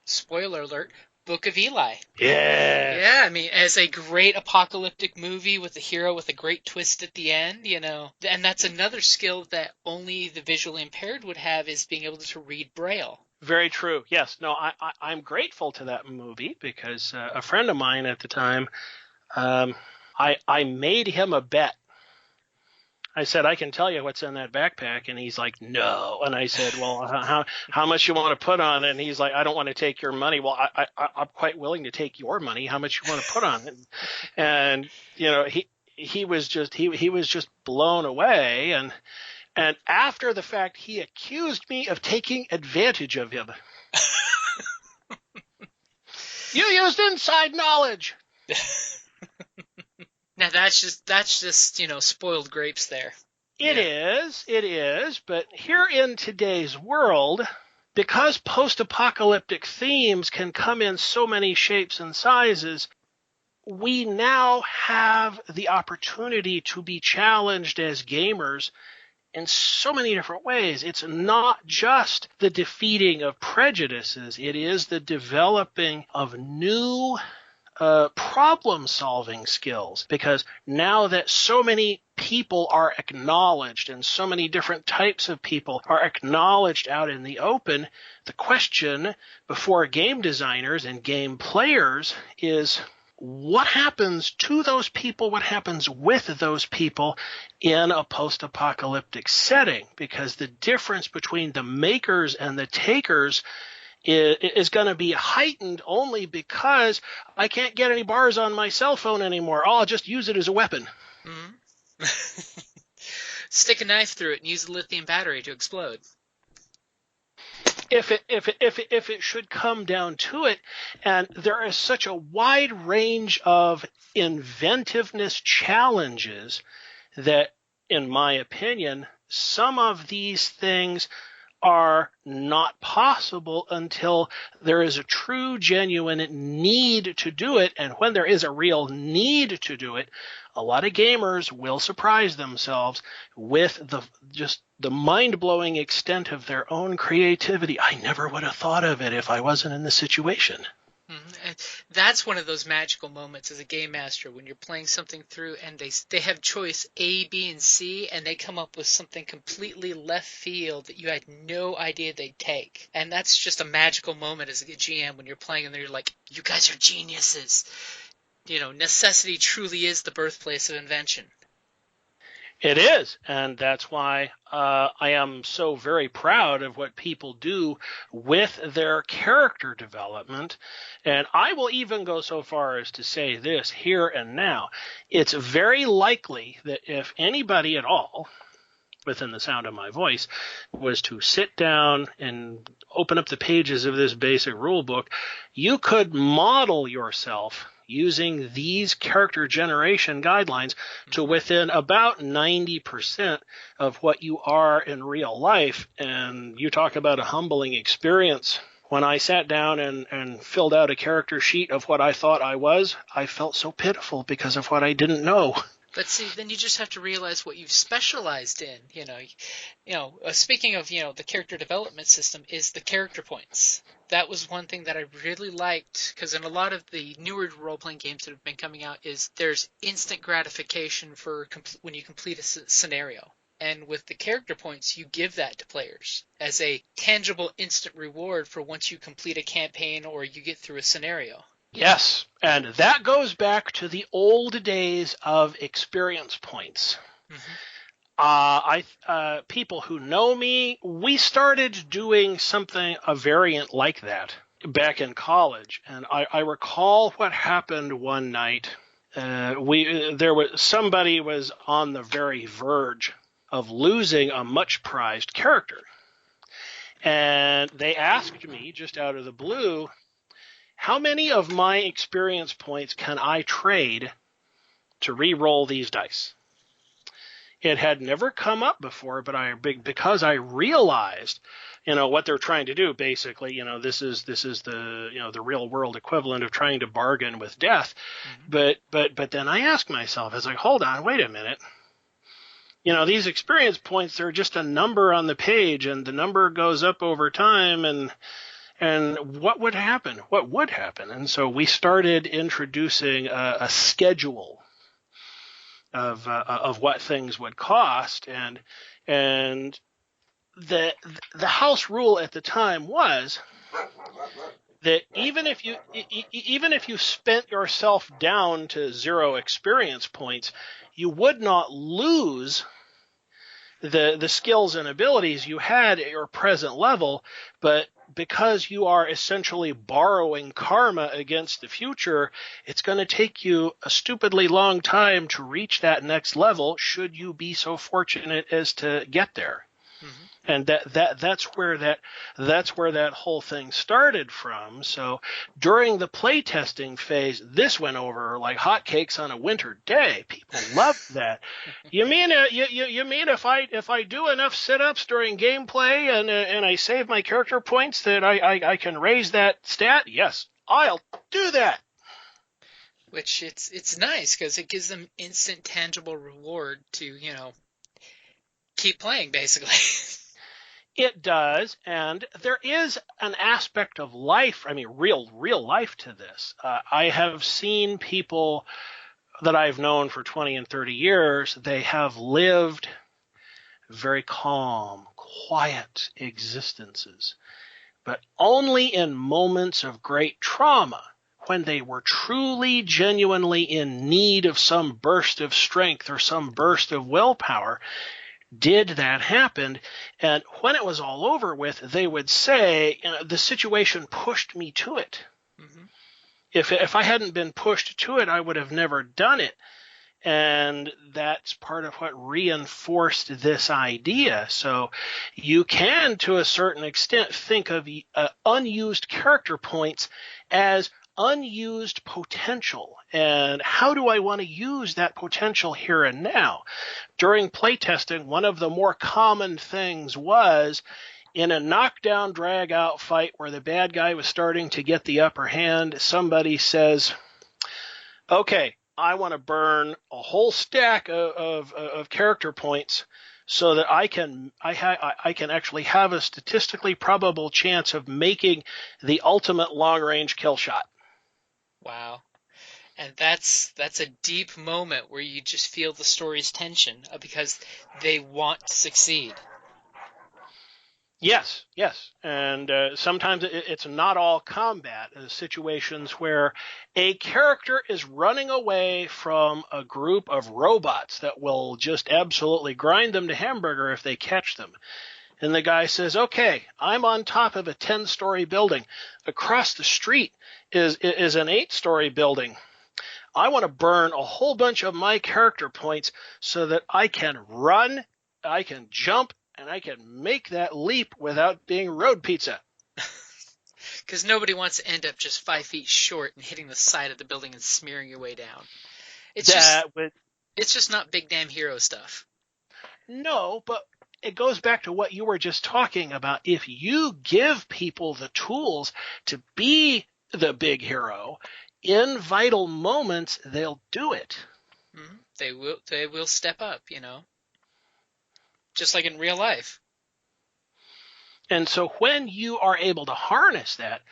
Speaker 1: spoiler alert, Book of Eli.
Speaker 3: Yeah.
Speaker 1: Yeah, I mean, as a great apocalyptic movie with a hero with a great twist at the end, and that's another skill that only the visually impaired would have, is being able to read Braille.
Speaker 3: Very true. Yes. No, I'm grateful to that movie because a friend of mine at the time, I made him a bet. I said, "I can tell you what's in that backpack," and he's like, "No." And I said, "Well, how much you want to put on it?" And he's like, "I don't want to take your money." "Well, I'm quite willing to take your money. How much you want to put on it?" And he was just blown away. And after the fact, he accused me of taking advantage of him. "You used inside knowledge."
Speaker 1: Now that's just spoiled grapes there.
Speaker 3: It is, but here in today's world, because post-apocalyptic themes can come in so many shapes and sizes, we now have the opportunity to be challenged as gamers in so many different ways. It's not just the defeating of prejudices, it is the developing of new problem-solving skills, because now that so many people are acknowledged and so many different types of people are acknowledged out in the open, the question before game designers and game players is, what happens to those people? What happens with those people in a post-apocalyptic setting? Because the difference between the makers and the takers is going to be heightened only because I can't get any bars on my cell phone anymore. I'll just use it as a weapon.
Speaker 1: Mm-hmm. Stick a knife through it and use a lithium battery to explode.
Speaker 3: If it should come down to it, and there is such a wide range of inventiveness challenges that, in my opinion, some of these things are not possible until there is a true, genuine need to do it. And when there is a real need to do it, a lot of gamers will surprise themselves with the mind-blowing extent of their own creativity. I never would have thought of it if I wasn't in the situation.
Speaker 1: And that's one of those magical moments as a game master when you're playing something through and they have choice A, B, and C, and they come up with something completely left field that you had no idea they'd take. And that's just a magical moment as a GM when you're playing and you're like, you guys are geniuses. Necessity truly is the birthplace of invention.
Speaker 3: It is, and that's why I am so very proud of what people do with their character development. And I will even go so far as to say this here and now. It's very likely that if anybody at all within the sound of my voice was to sit down and open up the pages of this basic rule book, you could model yourself using these character generation guidelines to within about 90% of what you are in real life. And you talk about a humbling experience. When I sat down and filled out a character sheet of what I thought I was, I felt so pitiful because of what I didn't know.
Speaker 1: But see, then you just have to realize what you've specialized in. Speaking of, the character development system is the character points. That was one thing that I really liked, because in a lot of the newer role-playing games that have been coming out, there's instant gratification for when you complete a scenario. And with the character points, you give that to players as a tangible instant reward for once you complete a campaign or you get through a scenario.
Speaker 3: Yes, and that goes back to the old days of experience points.
Speaker 1: Mm-hmm.
Speaker 3: People who know me, we started doing a variant like that back in college, and I recall what happened one night. Somebody was on the very verge of losing a much prized character, and they asked me just out of the blue, how many of my experience points can I trade to re-roll these dice? It had never come up before, but because I realized, what they're trying to do. Basically, this is the real world equivalent of trying to bargain with death. Mm-hmm. But then I asked myself, I was like, hold on, wait a minute. These experience points are just a number on the page, and the number goes up over time, and what would happen? What would happen? And so we started introducing a schedule of what things would cost, and the house rule at the time was that even if you spent yourself down to 0 experience points, you would not lose the skills and abilities you had at your present level, but because you are essentially borrowing karma against the future, it's going to take you a stupidly long time to reach that next level should you be so fortunate as to get there. Mm-hmm. And that's where that whole thing started from. So during the playtesting phase, this went over like hotcakes on a winter day. People loved that. You mean if I do enough sit-ups during gameplay and I save my character points that I can raise that stat? Yes, I'll do that.
Speaker 1: Which it's nice because it gives them instant tangible reward to keep playing basically.
Speaker 3: It does, and there is an aspect of life, real life to this. I have seen people that I've known for 20 and 30 years, they have lived very calm, quiet existences, but only in moments of great trauma, when they were truly, genuinely in need of some burst of strength or some burst of willpower, did that happen? And when it was all over with, they would say, the situation pushed me to it.
Speaker 1: Mm-hmm.
Speaker 3: If I hadn't been pushed to it, I would have never done it. And that's part of what reinforced this idea. So you can, to a certain extent, think of unused character points as unused potential. And how do I want to use that potential here and now? During playtesting, one of the more common things was in a knockdown, drag-out fight where the bad guy was starting to get the upper hand, somebody says, okay, I want to burn a whole stack of character points so that I can actually have a statistically probable chance of making the ultimate long-range kill shot.
Speaker 1: Wow. And that's a deep moment where you just feel the story's tension because they want to succeed.
Speaker 3: Yes. And sometimes it's not all combat. Situations where a character is running away from a group of robots that will just absolutely grind them to hamburger if they catch them. And the guy says, okay, I'm on top of a 10-story building. Across the street is an 8-story building. I want to burn a whole bunch of my character points so that I can run, I can jump, and I can make that leap without being road pizza.
Speaker 1: Because nobody wants to end up just 5 feet short and hitting the side of the building and smearing your way down. It's just not big damn hero stuff.
Speaker 3: No, but it goes back to what you were just talking about. If you give people the tools to be the big hero, in vital moments, they'll do it.
Speaker 1: Mm-hmm. They will step up, just like in real life.
Speaker 3: And so when you are able to harness that,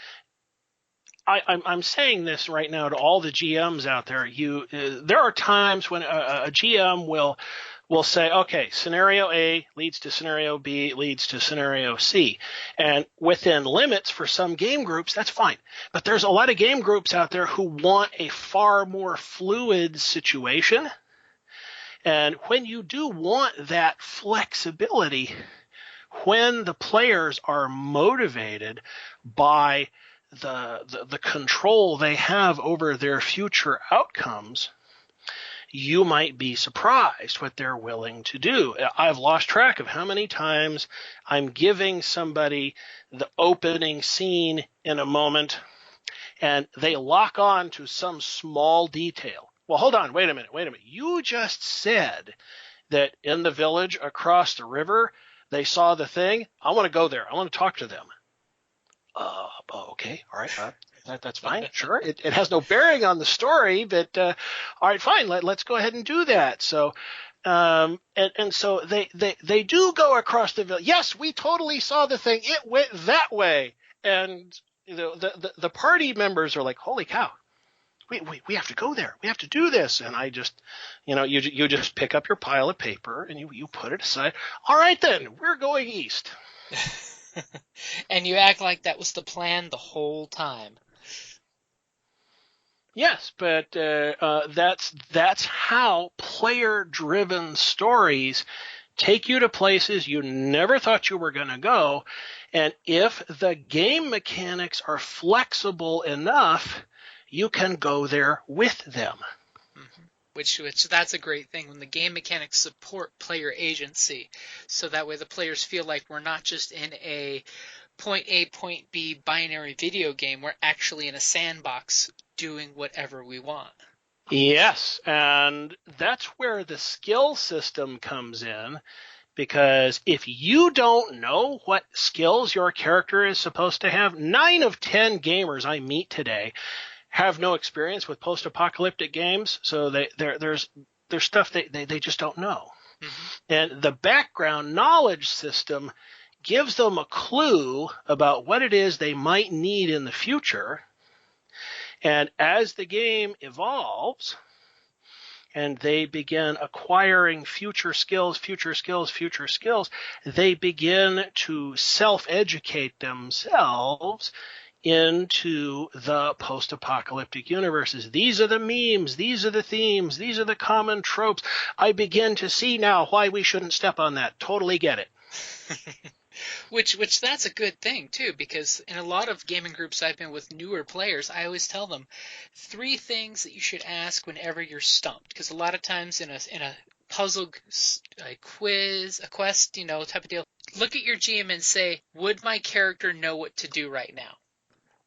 Speaker 3: I'm saying this right now to all the GMs out there. There are times when a GM will say, okay, scenario A leads to scenario B leads to scenario C. And within limits for some game groups, that's fine. But there's a lot of game groups out there who want a far more fluid situation. And when you do want that flexibility, when the players are motivated by the control they have over their future outcomes, you might be surprised what they're willing to do. I've lost track of how many times I'm giving somebody the opening scene in a moment and they lock on to some small detail. Well, hold on, wait a minute. You just said that in the village across the river, they saw the thing. I want to go there. I want to talk to them. Okay, all right. That's fine. Sure. It has no bearing on the story, but all right, fine. Let's go ahead and do that. So, and so they do go across the village. Yes, we totally saw the thing. It went that way, and the party members are like, holy cow. We have to go there. We have to do this. And I just, you just pick up your pile of paper and you put it aside. All right, then we're going east.
Speaker 1: And you act like that was the plan the whole time.
Speaker 3: Yes, but that's how player-driven stories take you to places you never thought you were going to go. And if the game mechanics are flexible enough, you can go there with them.
Speaker 1: Mm-hmm. Which that's a great thing when the game mechanics support player agency. So that way the players feel like we're not just in a point A, point B binary video game. We're actually in a sandbox doing whatever we want.
Speaker 3: Yes, and that's where the skill system comes in. Because if you don't know what skills your character is supposed to have, 9 of 10 gamers I meet today have no experience with post-apocalyptic games, so there's stuff they just don't know. Mm-hmm. And the background knowledge system gives them a clue about what it is they might need in the future. And as the game evolves and they begin acquiring future skills, they begin to self-educate themselves into the post-apocalyptic universes. These are the memes, these are the themes, these are the common tropes. I begin to see now why we shouldn't step on that. Totally get it.
Speaker 1: Which that's a good thing too, because in a lot of gaming groups I've been with newer players, I always tell them 3 things that you should ask whenever you're stumped. Because a lot of times in a puzzle, a quiz, a quest, type of deal, look at your GM and say, would my character know what to do right now?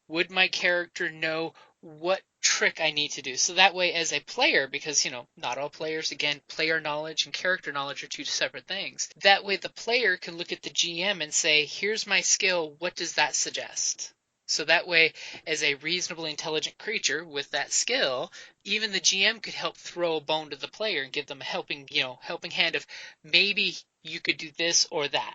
Speaker 1: Would my character know what trick I need to do? So that way, as a player, because, not all players, again, player knowledge and character knowledge are 2 separate things. That way, the player can look at the GM and say, here's my skill, what does that suggest? So that way, as a reasonably intelligent creature with that skill, even the GM could help throw a bone to the player and give them a helping hand of maybe you could do this or that.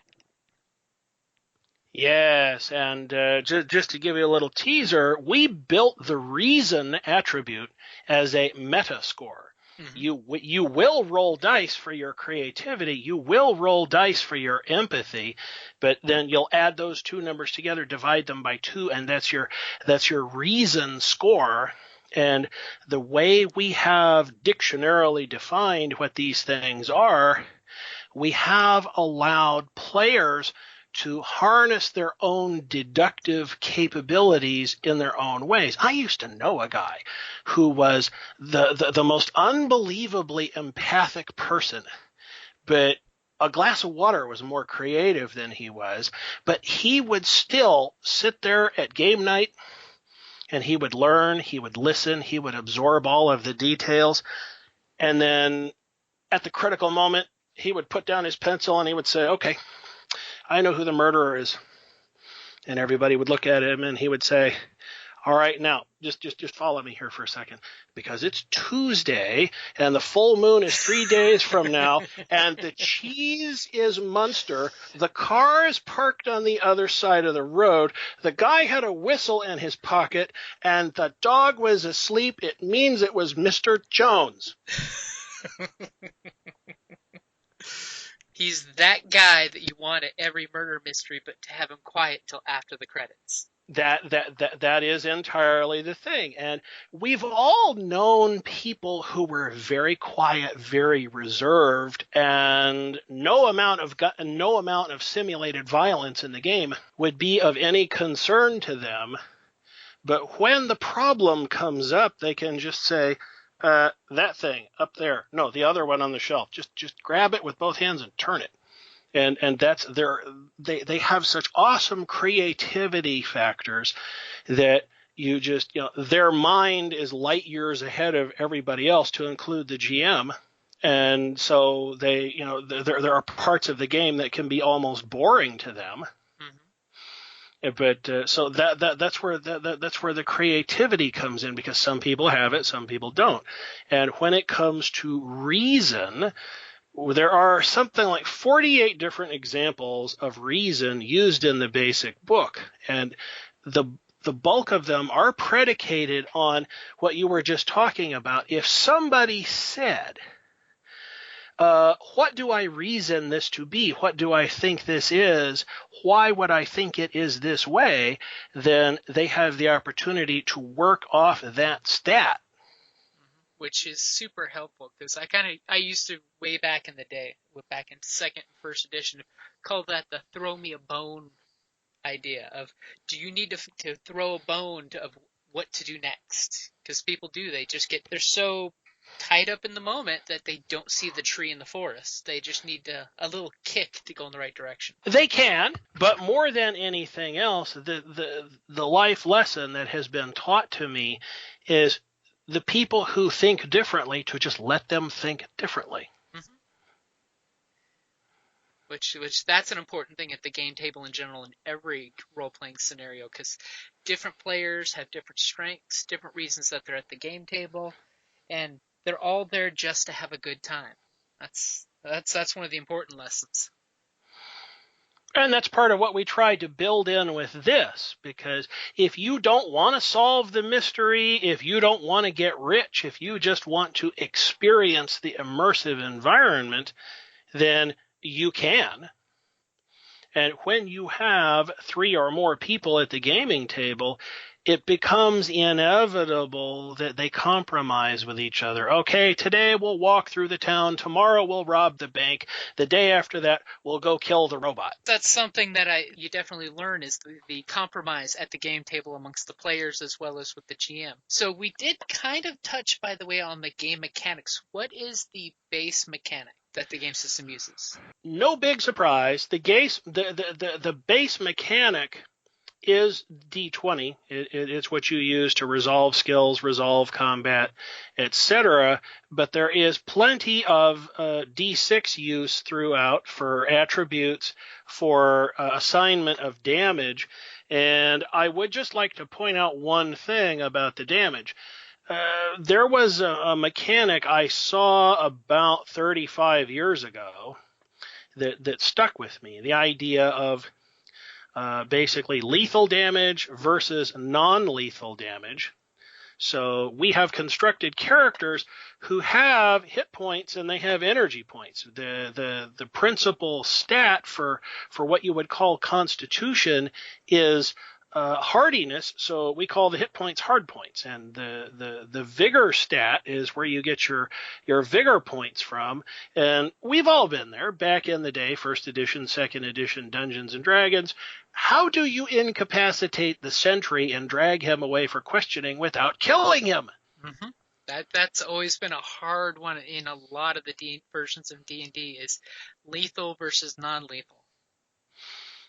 Speaker 3: Yes, and just to give you a little teaser, we built the reason attribute as a meta score. Mm-hmm. You will roll dice for your creativity, you will roll dice for your empathy, but then you'll add those 2 numbers together, divide them by 2, and that's your reason score. And the way we have dictionarily defined what these things are, we have allowed players to harness their own deductive capabilities in their own ways. I used to know a guy who was the most unbelievably empathic person, but a glass of water was more creative than he was. But he would still sit there at game night, and he would learn, he would listen, he would absorb all of the details, and then at the critical moment, he would put down his pencil and he would say, okay, I know who the murderer is. And everybody would look at him and he would say, all right, now, just follow me here for a second, because it's Tuesday and the full moon is 3 days from now and the cheese is Munster. The car is parked on the other side of the road. The guy had a whistle in his pocket and the dog was asleep. It means it was Mr. Jones.
Speaker 1: He's that guy that you want at every murder mystery, but to have him quiet till after the credits.
Speaker 3: That is entirely the thing. And we've all known people who were very quiet, very reserved, and no amount of simulated violence in the game would be of any concern to them. But when the problem comes up, they can just say, that thing up there. No, the other one on the shelf. Just grab it with both hands and turn it. And that's they have such awesome creativity factors that their mind is light years ahead of everybody else, to include the GM. And so there are parts of the game that can be almost boring to them. But so that's where the creativity comes in, because some people have it, some people don't. And when it comes to reason, there are something like 48 different examples of reason used in the basic book, and the bulk of them are predicated on what you were just talking about. If somebody said, what do I reason this to be? What do I think this is? Why would I think it is this way? Then they have the opportunity to work off that stat.
Speaker 1: Which is super helpful, because I used to, way back in the day, back in 2nd and 1st edition, call that the throw me a bone idea of, do you need to throw a bone of what to do next? Because people do, they're so tied up in the moment that they don't see the tree in the forest. They just need a little kick to go in the right direction.
Speaker 3: They can, but more than anything else, the life lesson that has been taught to me is the people who think differently, to just let them think differently.
Speaker 1: Mm-hmm. Which that's an important thing at the game table in general, in every role-playing scenario, because different players have different strengths, different reasons that they're at the game table, and they're all there just to have a good time. That's one of the important lessons.
Speaker 3: And that's part of what we tried to build in with this, because if you don't want to solve the mystery, if you don't want to get rich, if you just want to experience the immersive environment, then you can. And when you have 3 or more people at the gaming table, it becomes inevitable that they compromise with each other. Okay, today we'll walk through the town. Tomorrow we'll rob the bank. The day after that, we'll go kill the robot.
Speaker 1: That's something that you definitely learn is the compromise at the game table amongst the players as well as with the GM. So we did kind of touch, by the way, on the game mechanics. What is the base mechanic that the game system uses?
Speaker 3: No big surprise. The base mechanic is D20. It's what you use to resolve skills, resolve combat, etc. But there is plenty of D6 use throughout for attributes, for assignment of damage. And I would just like to point out one thing about the damage. There was a mechanic I saw about 35 years ago that stuck with me. The idea of basically lethal damage versus non-lethal damage. So we have constructed characters who have hit points and they have energy points. The principal stat for what you would call constitution is hardiness, so we call the hit points hard points, and the vigor stat is where you get your vigor points from. And we've all been there back in the day, first edition, second edition, Dungeons and Dragons. How do you incapacitate the sentry and drag him away for questioning without killing him?
Speaker 1: Mm-hmm. That's always been a hard one in a lot of the versions of D&D is lethal versus non-lethal.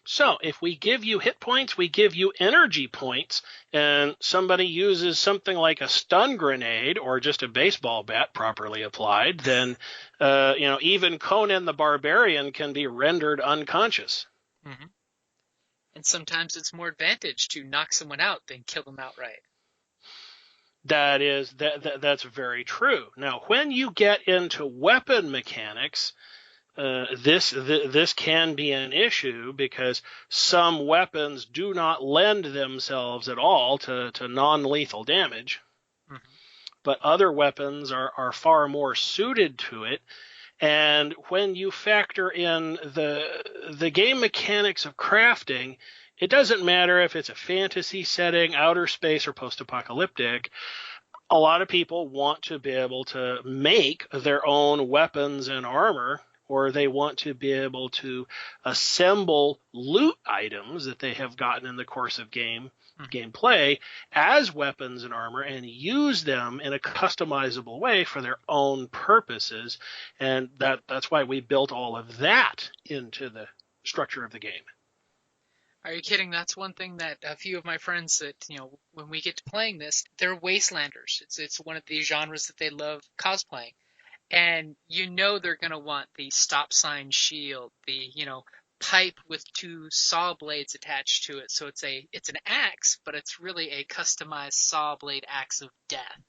Speaker 3: So if we give you hit points, we give you energy points, and somebody uses something like a stun grenade or just a baseball bat properly applied, then even Conan the Barbarian can be rendered unconscious.
Speaker 1: Mm-hmm. And sometimes it's more advantage to knock someone out than kill them outright.
Speaker 3: That's very true. Now, when you get into weapon mechanics, this can be an issue because some weapons do not lend themselves at all to non-lethal damage, mm-hmm. but other weapons are far more suited to it. And when you factor in the game mechanics of crafting, it doesn't matter if it's a fantasy setting, outer space, or post-apocalyptic. A lot of people want to be able to make their own weapons and armor, or they want to be able to assemble loot items that they have gotten in the course of gameplay as weapons and armor and use them in a customizable way for their own purposes. And that's why we built all of that into the structure of the game.
Speaker 1: Are you kidding? That's one thing that a few of my friends that, when we get to playing this, they're wastelanders. It's one of the genres that they love cosplaying. And they're going to want the stop sign shield, the, pipe with 2 saw blades attached to it. So it's an axe, but it's really a customized saw blade axe of death,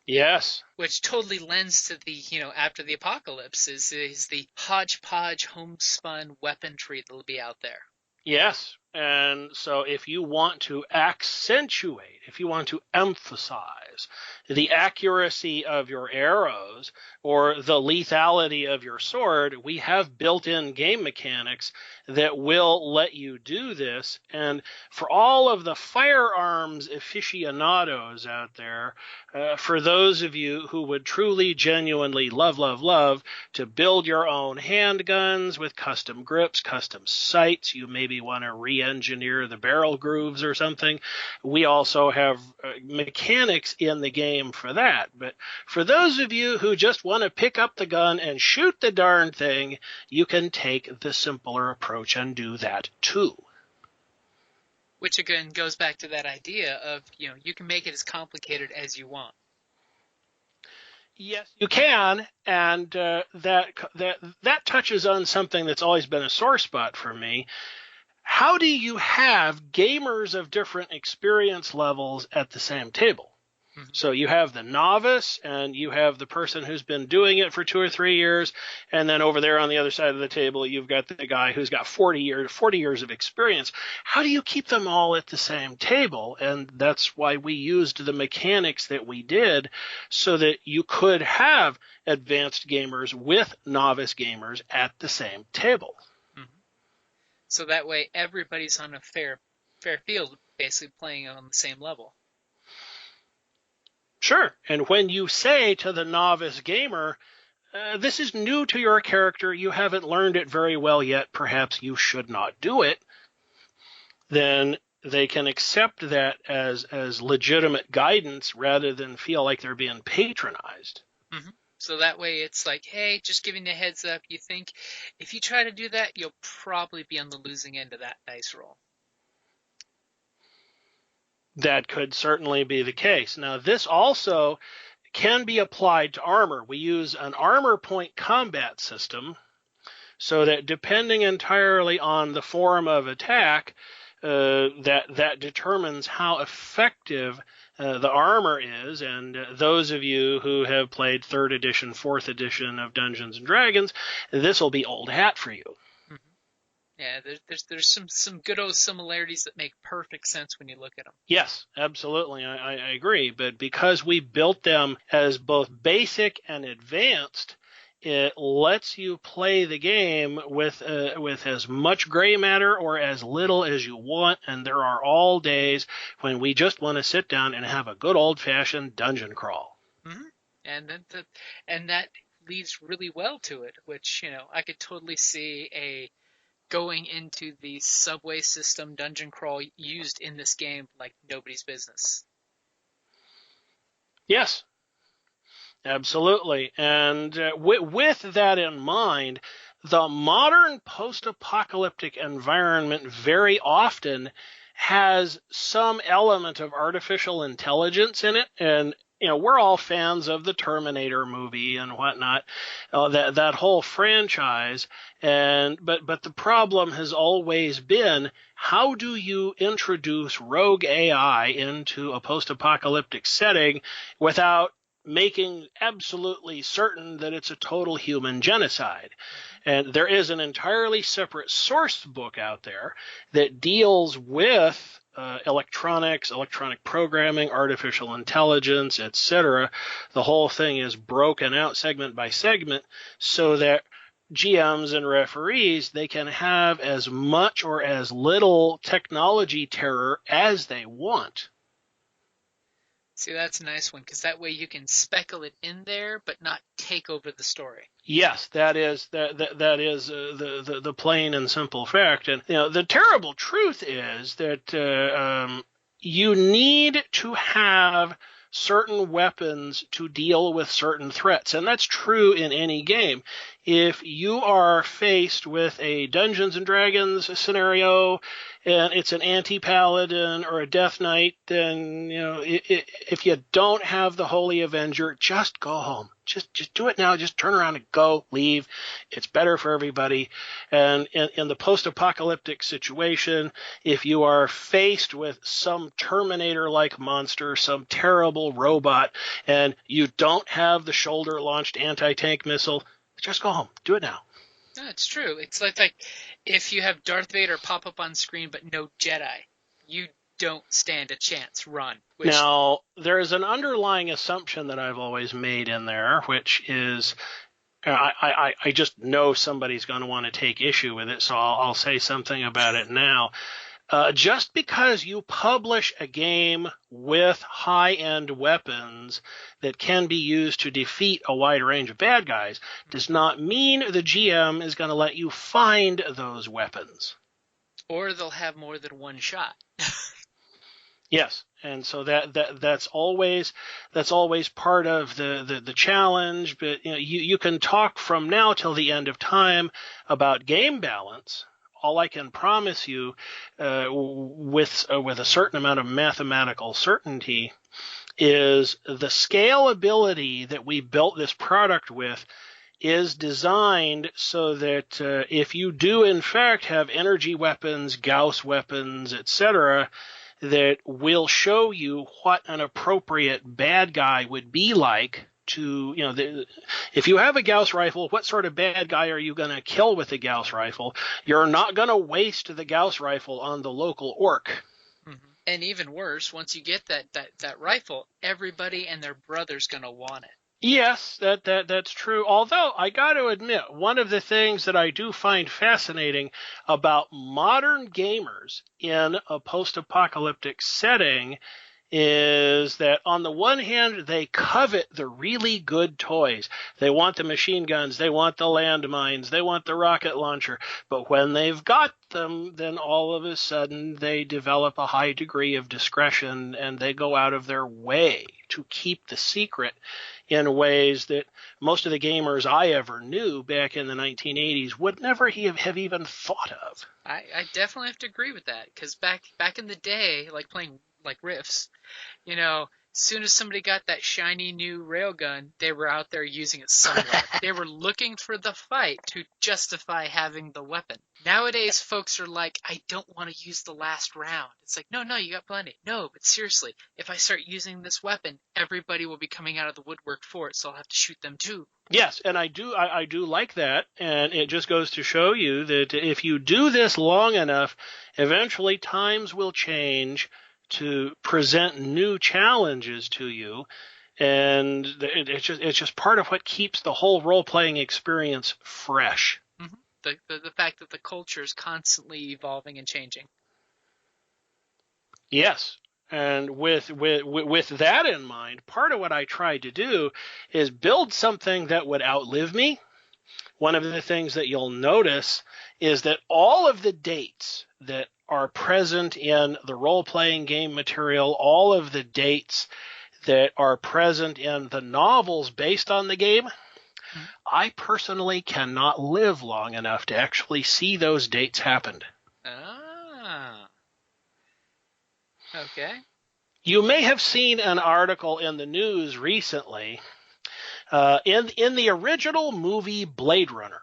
Speaker 3: Yes.
Speaker 1: Which totally lends to the, after the apocalypse is the hodgepodge homespun weaponry that'll be out there.
Speaker 3: Yes. And so if you want to accentuate, if you want to emphasize the accuracy of your arrows or the lethality of your sword, we have built-in game mechanics that will let you do this. And for all of the firearms aficionados out there, for those of you who would truly, genuinely love to build your own handguns with custom grips, custom sights, you maybe want to re-engineer the barrel grooves or something. We also have mechanics in the game for that. But for those of you who just want to pick up the gun and shoot the darn thing, you can take the simpler approach and do that too.
Speaker 1: Which again goes back to that idea of, you can make it as complicated as you want.
Speaker 3: Yes, you can, and that touches on something that's always been a sore spot for me. How do you have gamers of different experience levels at the same table? Mm-hmm. So you have the novice, and you have the person who's been doing it for 2 or 3 years, and then over there on the other side of the table, you've got the guy who's got 40 years of experience. How do you keep them all at the same table? And that's why we used the mechanics that we did, so that you could have advanced gamers with novice gamers at the same table.
Speaker 1: So that way everybody's on a fair field, basically playing on the same level.
Speaker 3: Sure. And when you say to the novice gamer, this is new to your character, you haven't learned it very well yet, perhaps you should not do it, then they can accept that as legitimate guidance rather than feel like they're being patronized.
Speaker 1: Mm-hmm. So that way it's like, hey, just giving you a heads up, you think if you try to do that, you'll probably be on the losing end of that dice roll.
Speaker 3: That could certainly be the case. Now, this also can be applied to armor. We use an armor point combat system so that depending entirely on the form of attack, that determines how effective the armor is. And those of you who have played 3rd edition, 4th edition of Dungeons & Dragons, this will be old hat for you.
Speaker 1: Yeah, there's some good old similarities that make perfect sense when you look at them.
Speaker 3: Yes, absolutely. I agree. But because we built them as both basic and advanced, it lets you play the game with as much gray matter or as little as you want. And there are all days when we just want to sit down and have a good old-fashioned dungeon crawl.
Speaker 1: Mm-hmm. And that leads really well to it, which, I could totally see going into the subway system dungeon crawl used in this game like nobody's business.
Speaker 3: Yes, absolutely. And with that in mind, the modern post-apocalyptic environment very often has some element of artificial intelligence in it. And we're all fans of the Terminator movie and whatnot, that whole franchise. But the problem has always been, how do you introduce rogue AI into a post-apocalyptic setting without making absolutely certain that it's a total human genocide? And there is an entirely separate source book out there that deals with electronics, electronic programming, artificial intelligence, etc. The whole thing is broken out segment by segment so that GMs and referees, they can have as much or as little technology terror as they want.
Speaker 1: See, that's a nice one, because that way you can speckle it in there, but not take over the story.
Speaker 3: Yes, that is the plain and simple fact. And the terrible truth is that you need to have certain weapons to deal with certain threats, and that's true in any game. If you are faced with a Dungeons and Dragons scenario and it's an anti-paladin or a death knight, then if you don't have the Holy Avenger, just go home. Just do it now. Just turn around and go, leave. It's better for everybody. And in the post-apocalyptic situation, if you are faced with some Terminator-like monster, some terrible robot, and you don't have the shoulder-launched anti-tank missile, just go home. Do it now.
Speaker 1: No, it's true. It's like if you have Darth Vader pop up on screen but no Jedi, you don't stand a chance. Run.
Speaker 3: Now, there is an underlying assumption that I've always made in there, which is I just know somebody's going to want to take issue with it, so I'll say something about it now. Just because you publish a game with high-end weapons that can be used to defeat a wide range of bad guys does not mean the GM is going to let you find those weapons.
Speaker 1: Or they'll have more than one shot.
Speaker 3: Yes, and so that's always part of the challenge. But you can talk from now till the end of time about game balance. All I can promise you, with a certain amount of mathematical certainty, is the scalability that we built this product with is designed so that if you do in fact have energy weapons, Gauss weapons, etc., that will show you what an appropriate bad guy would be like to, if you have a Gauss rifle, what sort of bad guy are you going to kill with a Gauss rifle? You're not going to waste the Gauss rifle on the local orc.
Speaker 1: Mm-hmm. And even worse, once you get that rifle, everybody and their brother's going to want it.
Speaker 3: Yes, that's true. Although I got to admit, one of the things that I do find fascinating about modern gamers in a post-apocalyptic setting is that on the one hand, they covet the really good toys. They want the machine guns, they want the landmines, they want the rocket launcher. But when they've got them, then all of a sudden they develop a high degree of discretion and they go out of their way to keep the secret in ways that most of the gamers I ever knew back in the 1980s would never have even thought of.
Speaker 1: I definitely have to agree with that because back in the day, like playing like Rifts, as soon as somebody got that shiny new railgun, they were out there using it somewhere. They were looking for the fight to justify having the weapon. Nowadays, folks are like, I don't want to use the last round. It's like, no, you got plenty. No, but seriously, if I start using this weapon, everybody will be coming out of the woodwork for it, so I'll have to shoot them too.
Speaker 3: Yes, and I do like that, and it just goes to show you that if you do this long enough, eventually times will change to present new challenges to you, and it's just part of what keeps the whole role playing experience fresh.
Speaker 1: Mm-hmm. The fact that the culture is constantly evolving and changing.
Speaker 3: Yes. And with that in mind, part of what I tried to do is build something that would outlive me. One of the things that you'll notice is that all of the dates that are present in the role-playing game material, all of the dates that are present in the novels based on the game, mm-hmm. I personally cannot live long enough to actually see those dates happen.
Speaker 1: Ah. Okay.
Speaker 3: You may have seen an article in the news recently in the original movie Blade Runner.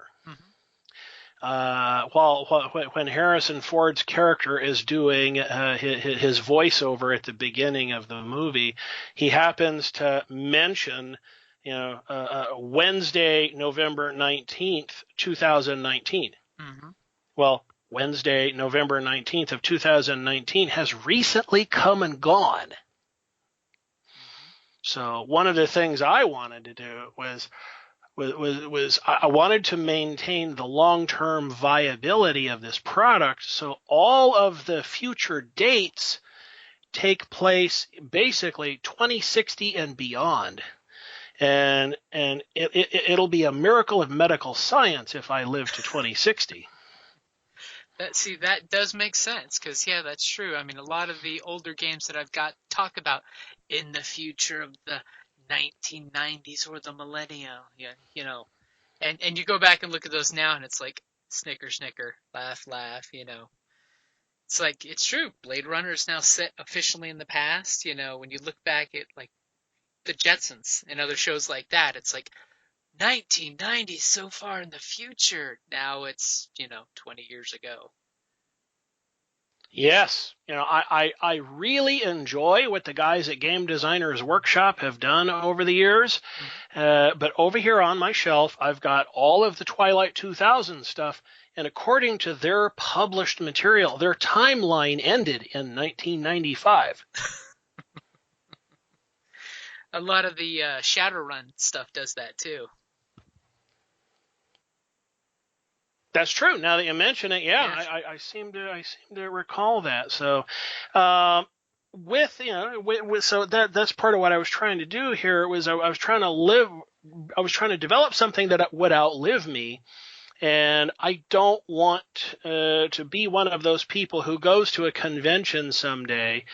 Speaker 3: Mm-hmm. When Harrison Ford's character is doing his voiceover at the beginning of the movie, he happens to mention, Wednesday, November 19th, 2019. Mm-hmm. Well, Wednesday, November 19th of 2019 has recently come and gone. So one of the things I wanted to do was I wanted to maintain the long-term viability of this product. So all of the future dates take place basically 2060 and beyond. And it'll be a miracle of medical science if I live to 2060.
Speaker 1: That does make sense because, yeah, that's true. I mean, a lot of the older games that I've got talk about in the future of the 1990s or the millennium, and you go back and look at those now and it's like snicker, snicker, laugh, laugh, It's like, it's true. Blade Runner is now set officially in the past. When you look back at like the Jetsons and other shows like that, it's like 1990 so far in the future. Now it's, 20 years ago.
Speaker 3: Yes. I really enjoy what the guys at Game Designers Workshop have done over the years. But over here on my shelf, I've got all of the Twilight 2000 stuff. And according to their published material, their timeline ended in 1995.
Speaker 1: A lot of the Shadowrun stuff does that too.
Speaker 3: That's true. Now that you mention it, yeah. I seem to recall that. So, so that's part of what I was trying to do here was I was trying to develop something that would outlive me, and I don't want to be one of those people who goes to a convention someday,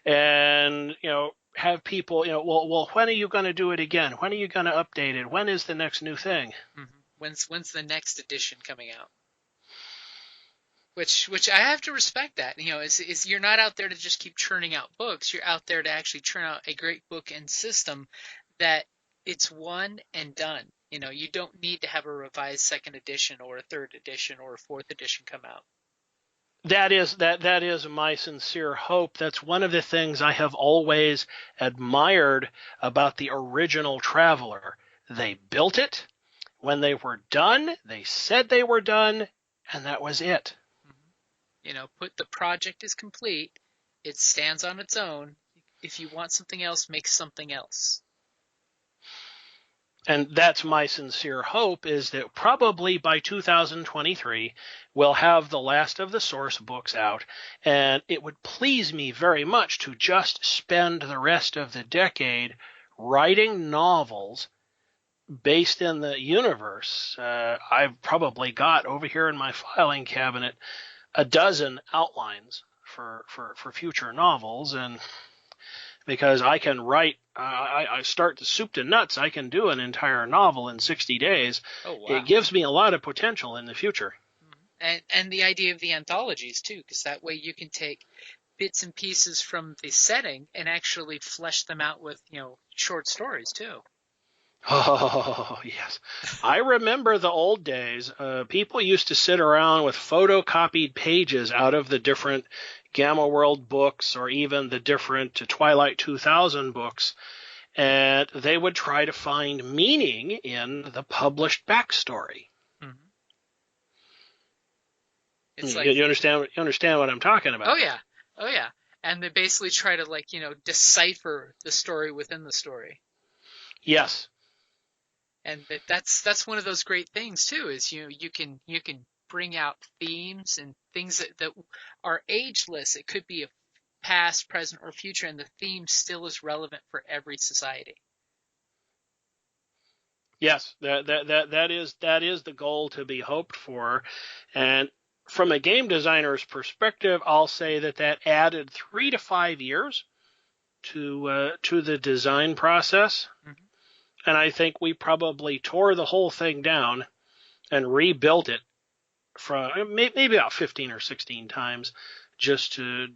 Speaker 3: and have people, well, when are you going to do it again? When are you going to update it? When is the next new thing?
Speaker 1: Mm-hmm. When's the next edition coming out? Which I have to respect that. Is you're not out there to just keep churning out books. You're out there to actually churn out a great book and system that it's one and done. You don't need to have a revised second edition or a third edition or a fourth edition come out.
Speaker 3: That is my sincere hope. That's one of the things I have always admired about the original Traveler. They built it. When they were done, they said they were done, and that was it.
Speaker 1: The project is complete. It stands on its own. If you want something else, make something else.
Speaker 3: And that's my sincere hope, is that probably by 2023, we'll have the last of the source books out. And it would please me very much to just spend the rest of the decade writing novels based in the universe. I've probably got over here in my filing cabinet a dozen outlines for future novels, and because I can write, I start the soup to nuts, I can do an entire novel in 60 days.
Speaker 1: Oh, wow.
Speaker 3: It gives me a lot of potential in the future.
Speaker 1: And the idea of the anthologies, too, because that way you can take bits and pieces from the setting and actually flesh them out with, short stories, too.
Speaker 3: Oh, yes. I remember the old days. People used to sit around with photocopied pages out of the different Gamma World books, or even the different Twilight 2000 books, and they would try to find meaning in the published backstory.
Speaker 1: Mm-hmm.
Speaker 3: You understand what I'm talking about?
Speaker 1: Oh yeah. And they basically try to decipher the story within the story.
Speaker 3: Yes.
Speaker 1: And that's one of those great things too, is you can bring out themes and things that are ageless. It could be a past, present, or future, and the theme still is relevant for every society.
Speaker 3: Yes, that is the goal to be hoped for. And from a game designer's perspective, I'll say that added 3 to 5 years to the design process. Mm-hmm. And I think we probably tore the whole thing down and rebuilt it from maybe about 15 or 16 times, just to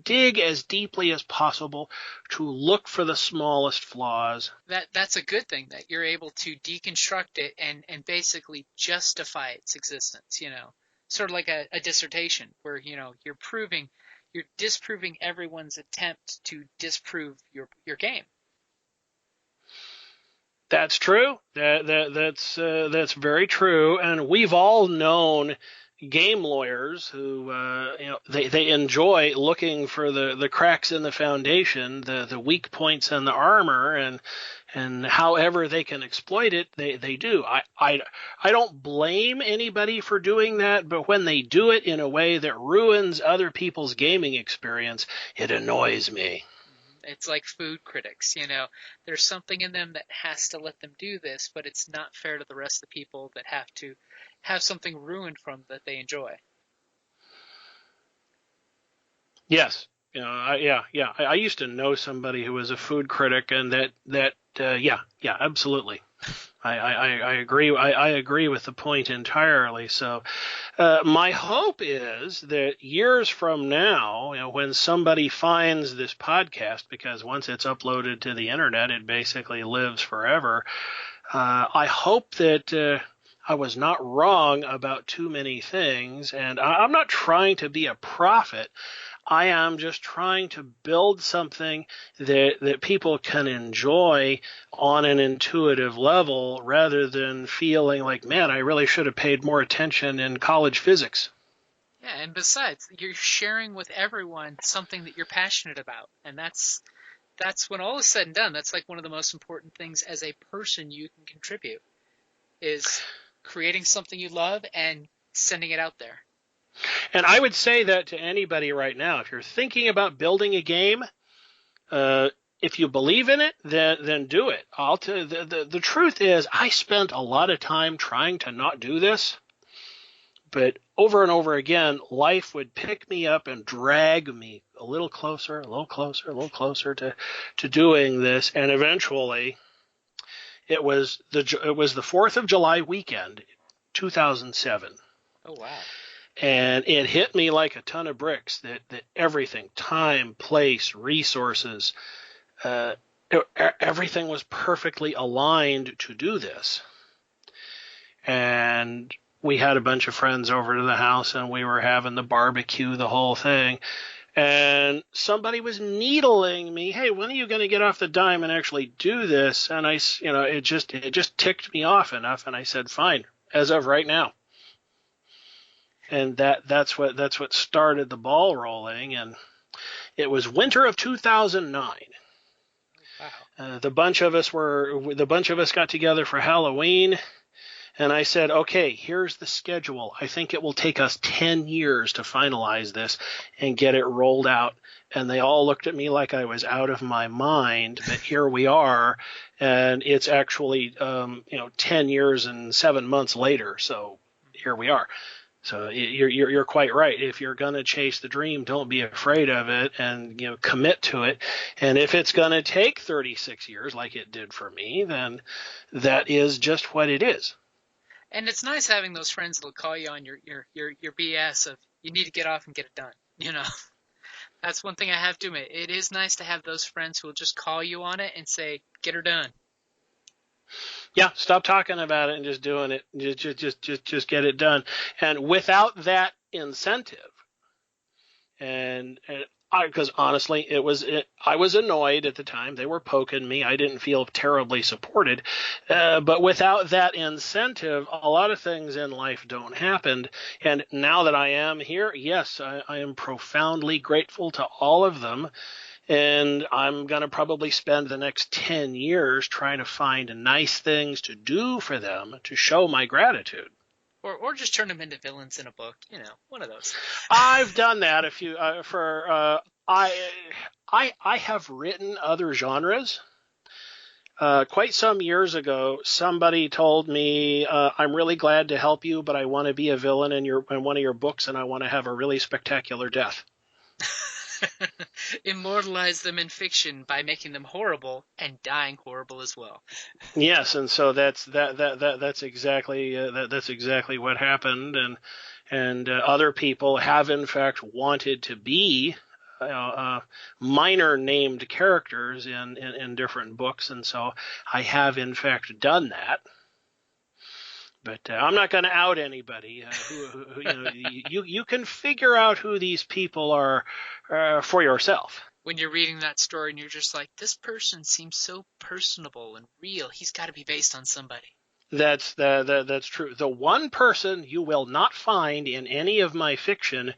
Speaker 3: dig as deeply as possible, to look for the smallest flaws.
Speaker 1: That's a good thing, that you're able to deconstruct it and basically justify its existence, sort of like a dissertation where, you're disproving everyone's attempt to disprove your game.
Speaker 3: That's true. That's very true. And we've all known game lawyers who they enjoy looking for the cracks in the foundation, the weak points in the armor, and however they can exploit it, they do. I don't blame anybody for doing that, but when they do it in a way that ruins other people's gaming experience, it annoys me.
Speaker 1: It's like food critics, there's something in them that has to let them do this, but it's not fair to the rest of the people that have to have something ruined from that they enjoy.
Speaker 3: Yes. I used to know somebody who was a food critic, and absolutely. I agree. I agree with the point entirely. So, my hope is that years from now, when somebody finds this podcast, because once it's uploaded to the internet, it basically lives forever. I hope that I was not wrong about too many things, and I'm not trying to be a prophet. I am just trying to build something that people can enjoy on an intuitive level, rather than feeling like, man, I really should have paid more attention in college physics.
Speaker 1: Yeah, and besides, you're sharing with everyone something that you're passionate about, and that's when all is said and done, that's like one of the most important things as a person you can contribute, is creating something you love and sending it out there.
Speaker 3: And I would say that to anybody right now, if you're thinking about building a game, if you believe in it, then do it. The truth is, I spent a lot of time trying to not do this, but over and over again, life would pick me up and drag me a little closer to doing this, and eventually, it was the 4th of July weekend, 2007.
Speaker 1: Oh wow.
Speaker 3: And it hit me like a ton of bricks that everything, time, place, resources, everything was perfectly aligned to do this. And we had a bunch of friends over to the house, and we were having the barbecue, the whole thing. And somebody was needling me, hey, when are you going to get off the dime and actually do this? And it just ticked me off enough. And I said, fine, as of right now. And that's what started the ball rolling. And it was winter of 2009.
Speaker 1: Wow.
Speaker 3: The bunch of us got together for Halloween, and I said, okay, here's the schedule. I think it will take us 10 years to finalize this and get it rolled out. And they all looked at me like I was out of my mind, but here we are, and it's actually 10 years and 7 months later. So here we are. So you're quite right. If you're going to chase the dream, don't be afraid of it, and commit to it. And if it's going to take 36 years, like it did for me, then that is just what it is.
Speaker 1: And it's nice having those friends that'll call you on your BS of you need to get off and get it done. That's one thing I have to admit. It is nice to have those friends who will just call you on it and say, get her done.
Speaker 3: Yeah, stop talking about it and just doing it. Just get it done. And without that incentive, and because honestly, I was annoyed at the time. They were poking me. I didn't feel terribly supported. But without that incentive, a lot of things in life don't happen. And now that I am here, yes, I am profoundly grateful to all of them. And I'm going to probably spend the next 10 years trying to find nice things to do for them to show my gratitude.
Speaker 1: Or just turn them into villains in a book, one of those.
Speaker 3: I've done that a few I have written other genres. Quite some years ago, somebody told me, I'm really glad to help you, but I want to be a villain in one of your books, and I want to have a really spectacular death.
Speaker 1: Immortalize them in fiction by making them horrible and dying horrible as well.
Speaker 3: Yes, and so that's exactly what happened, and other people have in fact wanted to be minor named characters in different books, and so I have in fact done that. But I'm not going to out anybody. You can figure out who these people are for yourself.
Speaker 1: When you're reading that story and you're just like, this person seems so personable and real. He's got to be based on somebody.
Speaker 3: That's true. The one person you will not find in any of my fiction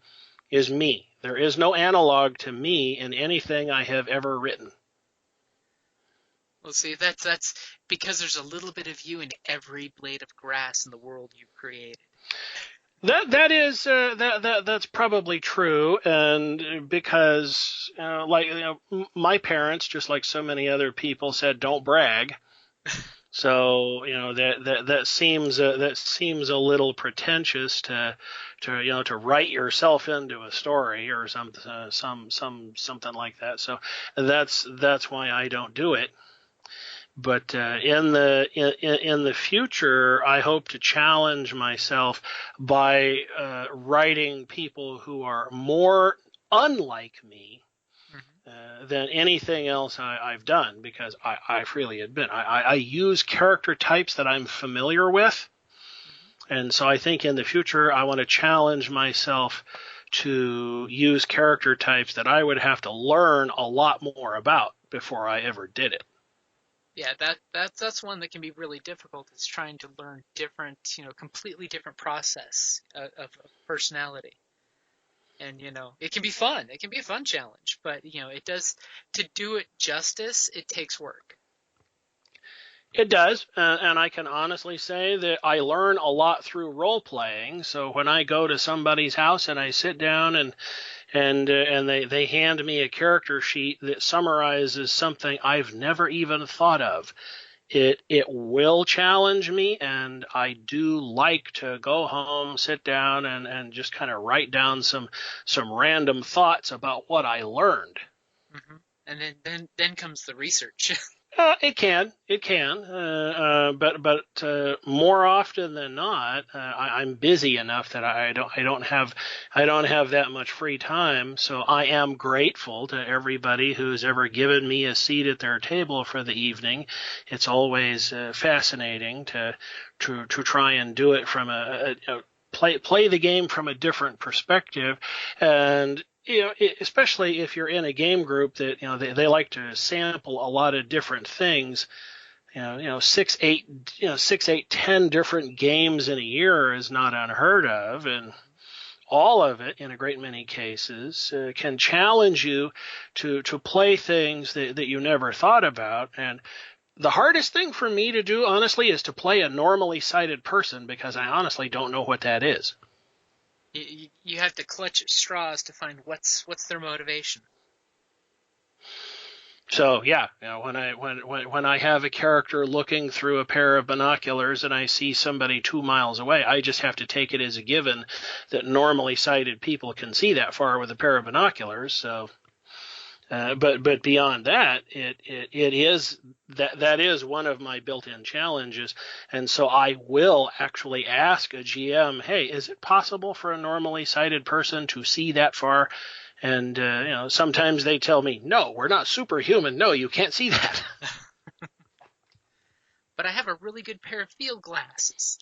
Speaker 3: is me. There is no analog to me in anything I have ever written.
Speaker 1: Well, see, that's because there's a little bit of you in every blade of grass in the world you've created.
Speaker 3: That's probably true, and because my parents, just like so many other people, said don't brag. So that seems a little pretentious to write yourself into a story or something like that. So that's why I don't do it. But in the future, I hope to challenge myself by writing people who are more unlike me than anything else I've done, because I freely admit I use character types that I'm familiar with. And so I think in the future I want to challenge myself to use character types that I would have to learn a lot more about before I ever did it.
Speaker 1: Yeah, that's one that can be really difficult, is trying to learn different, completely different process of personality. And, it can be fun. It can be a fun challenge, but, it does, to do it justice, it takes work.
Speaker 3: It does, and I can honestly say that I learn a lot through role playing. So when I go to somebody's house and I sit down and they hand me a character sheet that summarizes something I've never even thought of, it will challenge me, and I do like to go home, sit down, and just kind of write down some random thoughts about what I learned.
Speaker 1: Mm-hmm. And then comes the research.
Speaker 3: It can, but more often than not, I'm busy enough that I don't have that much free time. So I am grateful to everybody who's ever given me a seat at their table for the evening. It's always fascinating to try and do it from play the game from a different perspective, and especially if you're in a game group that they like to sample a lot of different things. 6, 8, 10 different games in a year is not unheard of, and all of it in a great many cases, can challenge you to play things that you never thought about. And the hardest thing for me to do, honestly, is to play a normally sighted person, because I honestly don't know what that is.
Speaker 1: You have to clutch at straws to find what's their motivation.
Speaker 3: So yeah, when I have a character looking through a pair of binoculars and I see somebody 2 miles away, I just have to take it as a given that normally sighted people can see that far with a pair of binoculars. So, but beyond that, it is that is one of my built-in challenges, and so I will actually ask a GM, hey, is it possible for a normally sighted person to see that far? And, sometimes they tell me, no, we're not superhuman. No, you can't see that.
Speaker 1: But I have a really good pair of field glasses.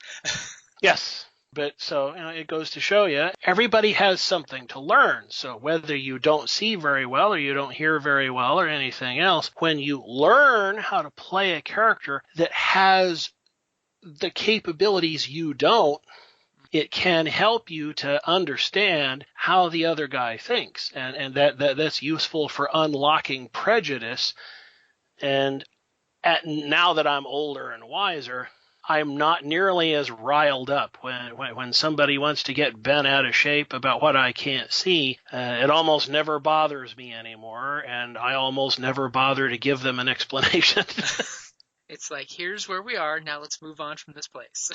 Speaker 3: Yes. But so it goes to show you, everybody has something to learn. So whether you don't see very well or you don't hear very well or anything else, when you learn how to play a character that has the capabilities you don't, it can help you to understand how the other guy thinks, and that's useful for unlocking prejudice. And now that I'm older and wiser, I'm not nearly as riled up when somebody wants to get bent out of shape about what I can't see. It almost never bothers me anymore, and I almost never bother to give them an explanation.
Speaker 1: It's like, here's where we are, now let's move on from this place.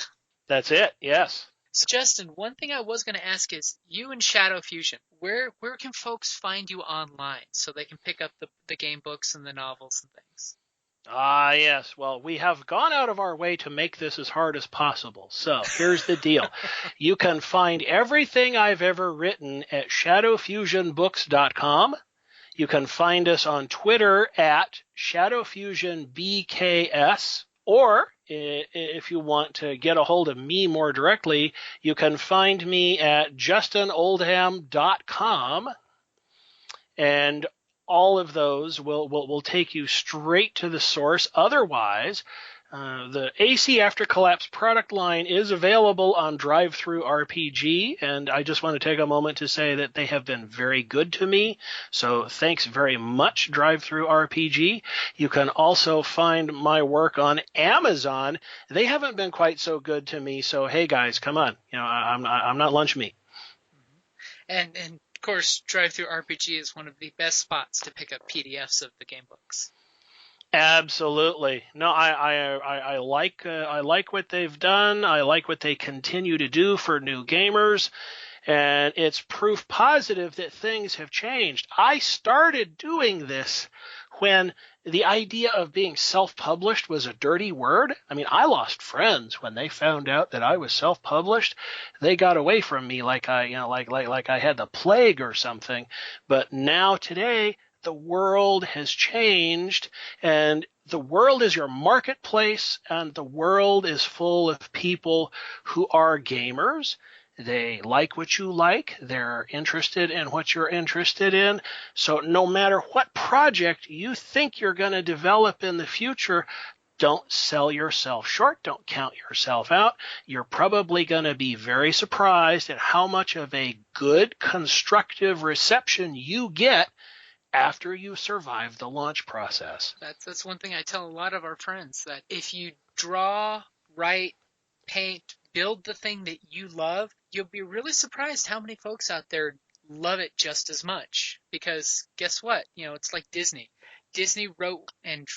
Speaker 3: That's it, yes.
Speaker 1: So Justin, one thing I was going to ask is, you and Shadow Fusion, where can folks find you online so they can pick up the game books and the novels and things?
Speaker 3: Ah, yes. Well, we have gone out of our way to make this as hard as possible. So here's the deal. You can find everything I've ever written at shadowfusionbooks.com. You can find us on Twitter at shadowfusionbks, or if you want to get a hold of me more directly, you can find me at justinoldham.com, and all of those will take you straight to the source. Otherwise, the AC After Collapse product line is available on Drive-Thru RPG, and I just want to take a moment to say that they have been very good to me. So thanks very much, Drive-Thru RPG. You can also find my work on Amazon. They haven't been quite so good to me, so hey guys, come on. I'm not lunch meat.
Speaker 1: And of course, Drive-Thru RPG is one of the best spots to pick up PDFs of the game books.
Speaker 3: Absolutely. No, I like what they've done. I like what they continue to do for new gamers, and it's proof positive that things have changed. I started doing this when the idea of being self-published was a dirty word. I mean, I lost friends when they found out that I was self-published. They got away from me like I had the plague or something. But now today, the world has changed, and the world is your marketplace, and the world is full of people who are gamers. They like what you like. They're interested in what you're interested in. So no matter what project you think you're going to develop in the future, don't sell yourself short. Don't count yourself out. You're probably going to be very surprised at how much of a good, constructive reception you get after you survive the launch process.
Speaker 1: That's one thing I tell a lot of our friends, that if you draw, write, paint, build the thing that you love, you'll be really surprised how many folks out there love it just as much. Because guess what? It's like Disney. Disney wrote and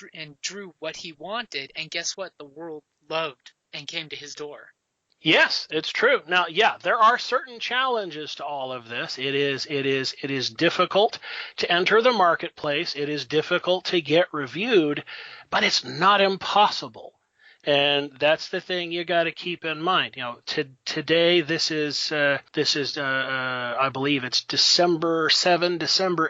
Speaker 1: drew what he wanted, and guess what? The world loved and came to his door.
Speaker 3: Yes, it's true. Now, yeah, there are certain challenges to all of this. It is difficult to enter the marketplace. It is difficult to get reviewed, but it's not impossible. And that's the thing you got to keep in mind. Today this is I believe it's December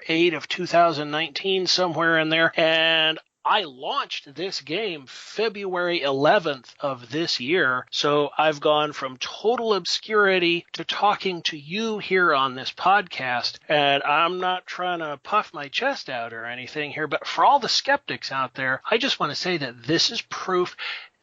Speaker 3: 8 of 2019, somewhere in there, and I launched this game February 11th of this year, so I've gone from total obscurity to talking to you here on this podcast, and I'm not trying to puff my chest out or anything here, but for all the skeptics out there, I just want to say that this is proof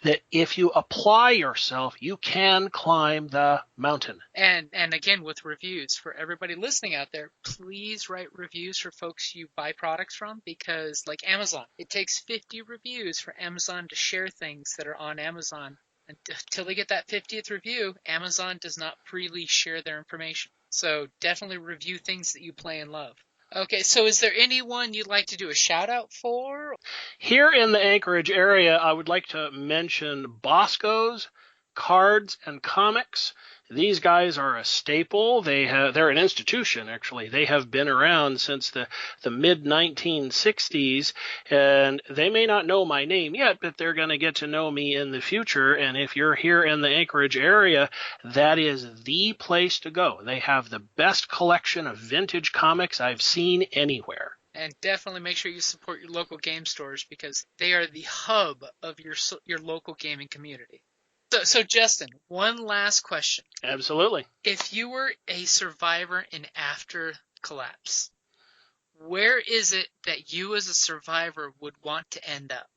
Speaker 3: that if you apply yourself, you can climb the mountain.
Speaker 1: And again, with reviews, for everybody listening out there, please write reviews for folks you buy products from, because like Amazon, it takes 50 reviews for Amazon to share things that are on Amazon. Until they get that 50th review, Amazon does not freely share their information. So definitely review things that you play and love. Okay, so is there anyone you'd like to do a shout out for?
Speaker 3: Here in the Anchorage area, I would like to mention Bosco's Cards and Comics. These guys are a staple. They're an institution, actually. They have been around since the mid-1960s, and they may not know my name yet, but they're going to get to know me in the future. And if you're here in the Anchorage area, that is the place to go. They have the best collection of vintage comics I've seen anywhere.
Speaker 1: And definitely make sure you support your local game stores, because they are the hub of your local gaming community. So Justin, one last question.
Speaker 3: Absolutely.
Speaker 1: If you were a survivor in after collapse, where is it that you as a survivor would want to end up?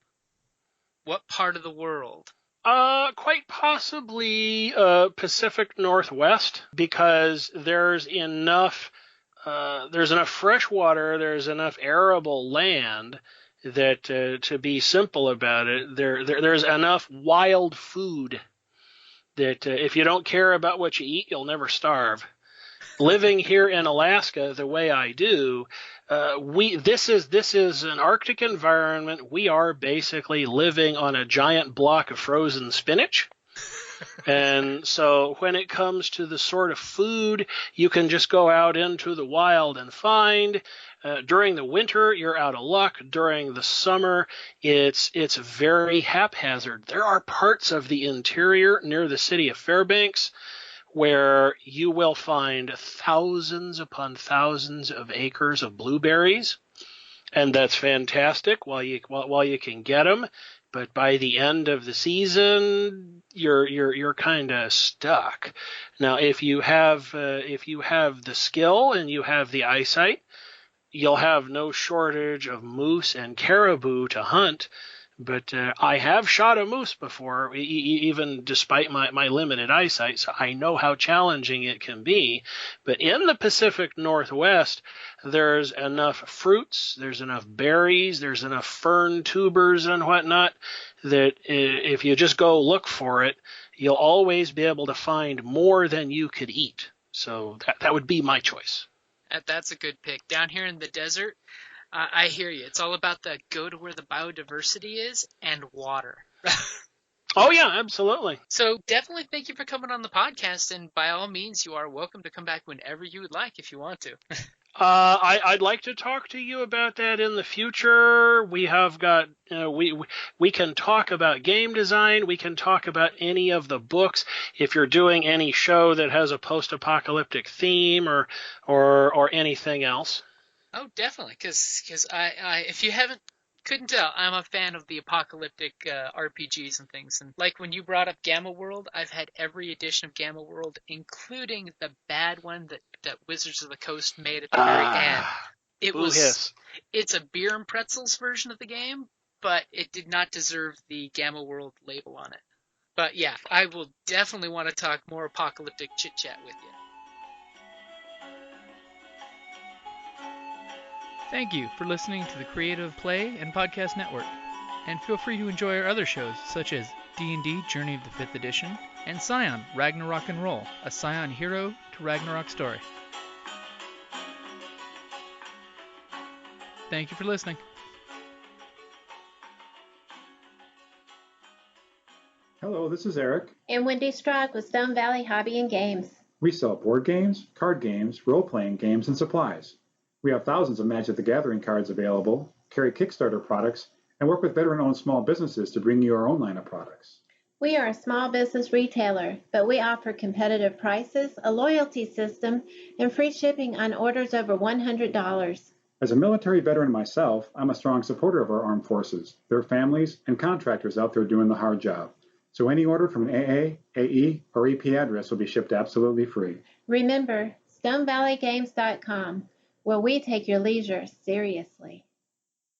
Speaker 1: What part of the world?
Speaker 3: Quite possibly Pacific Northwest, because there's enough fresh water, there's enough arable land that, to be simple about it, there's enough wild food that if you don't care about what you eat, you'll never starve. Living here in Alaska the way I do, this is an Arctic environment. We are basically living on a giant block of frozen spinach. And so when it comes to the sort of food you can just go out into the wild and find, during the winter, you're out of luck. During the summer, it's very haphazard. There are parts of the interior near the city of Fairbanks where you will find thousands upon thousands of acres of blueberries, and that's fantastic while you can get them. But by the end of the season, you're kind of stuck. Now, if you have the skill and you have the eyesight, you'll have no shortage of moose and caribou to hunt. But I have shot a moose before, even despite my limited eyesight, so I know how challenging it can be. But in the Pacific Northwest, there's enough fruits, there's enough berries, there's enough fern tubers and whatnot that if you just go look for it, you'll always be able to find more than you could eat. So that would be my choice.
Speaker 1: That's a good pick. Down here in the desert, I hear you. It's all about go to where the biodiversity is and water.
Speaker 3: Oh, yeah, absolutely.
Speaker 1: So definitely thank you for coming on the podcast, and by all means, you are welcome to come back whenever you would like if you want to.
Speaker 3: I'd like to talk to you about that in the future. We have got we can talk about game design. We can talk about any of the books. If you're doing any show that has a post-apocalyptic theme or anything else.
Speaker 1: Oh, definitely, because I if you couldn't tell, I'm a fan of the apocalyptic RPGs and things. And like when you brought up Gamma World, I've had every edition of Gamma World, including the bad one that Wizards of the Coast made at the very end. It's a beer and pretzels version of the game, but it did not deserve the Gamma World label on it. But yeah, I will definitely want to talk more apocalyptic chit-chat with you. Thank you for listening to the Creative Play and Podcast Network, and feel free to enjoy our other shows such as D&D Journey of the 5th Edition and Scion Ragnarok and Roll, a Scion hero to Ragnarok story. Thank you for listening.
Speaker 4: Hello, this is Eric.
Speaker 5: And Wendy Strock with Stone Valley Hobby and Games.
Speaker 4: We sell board games, card games, role-playing games, and supplies. We have thousands of Magic the Gathering cards available, carry Kickstarter products, and work with veteran-owned small businesses to bring you our own line of products.
Speaker 5: We are a small business retailer, but we offer competitive prices, a loyalty system, and free shipping on orders over $100.
Speaker 4: As a military veteran myself, I'm a strong supporter of our armed forces, their families, and contractors out there doing the hard job. So any order from an AA, AE, or EP address will be shipped absolutely free.
Speaker 5: Remember, StoneValleyGames.com, where we take your leisure seriously.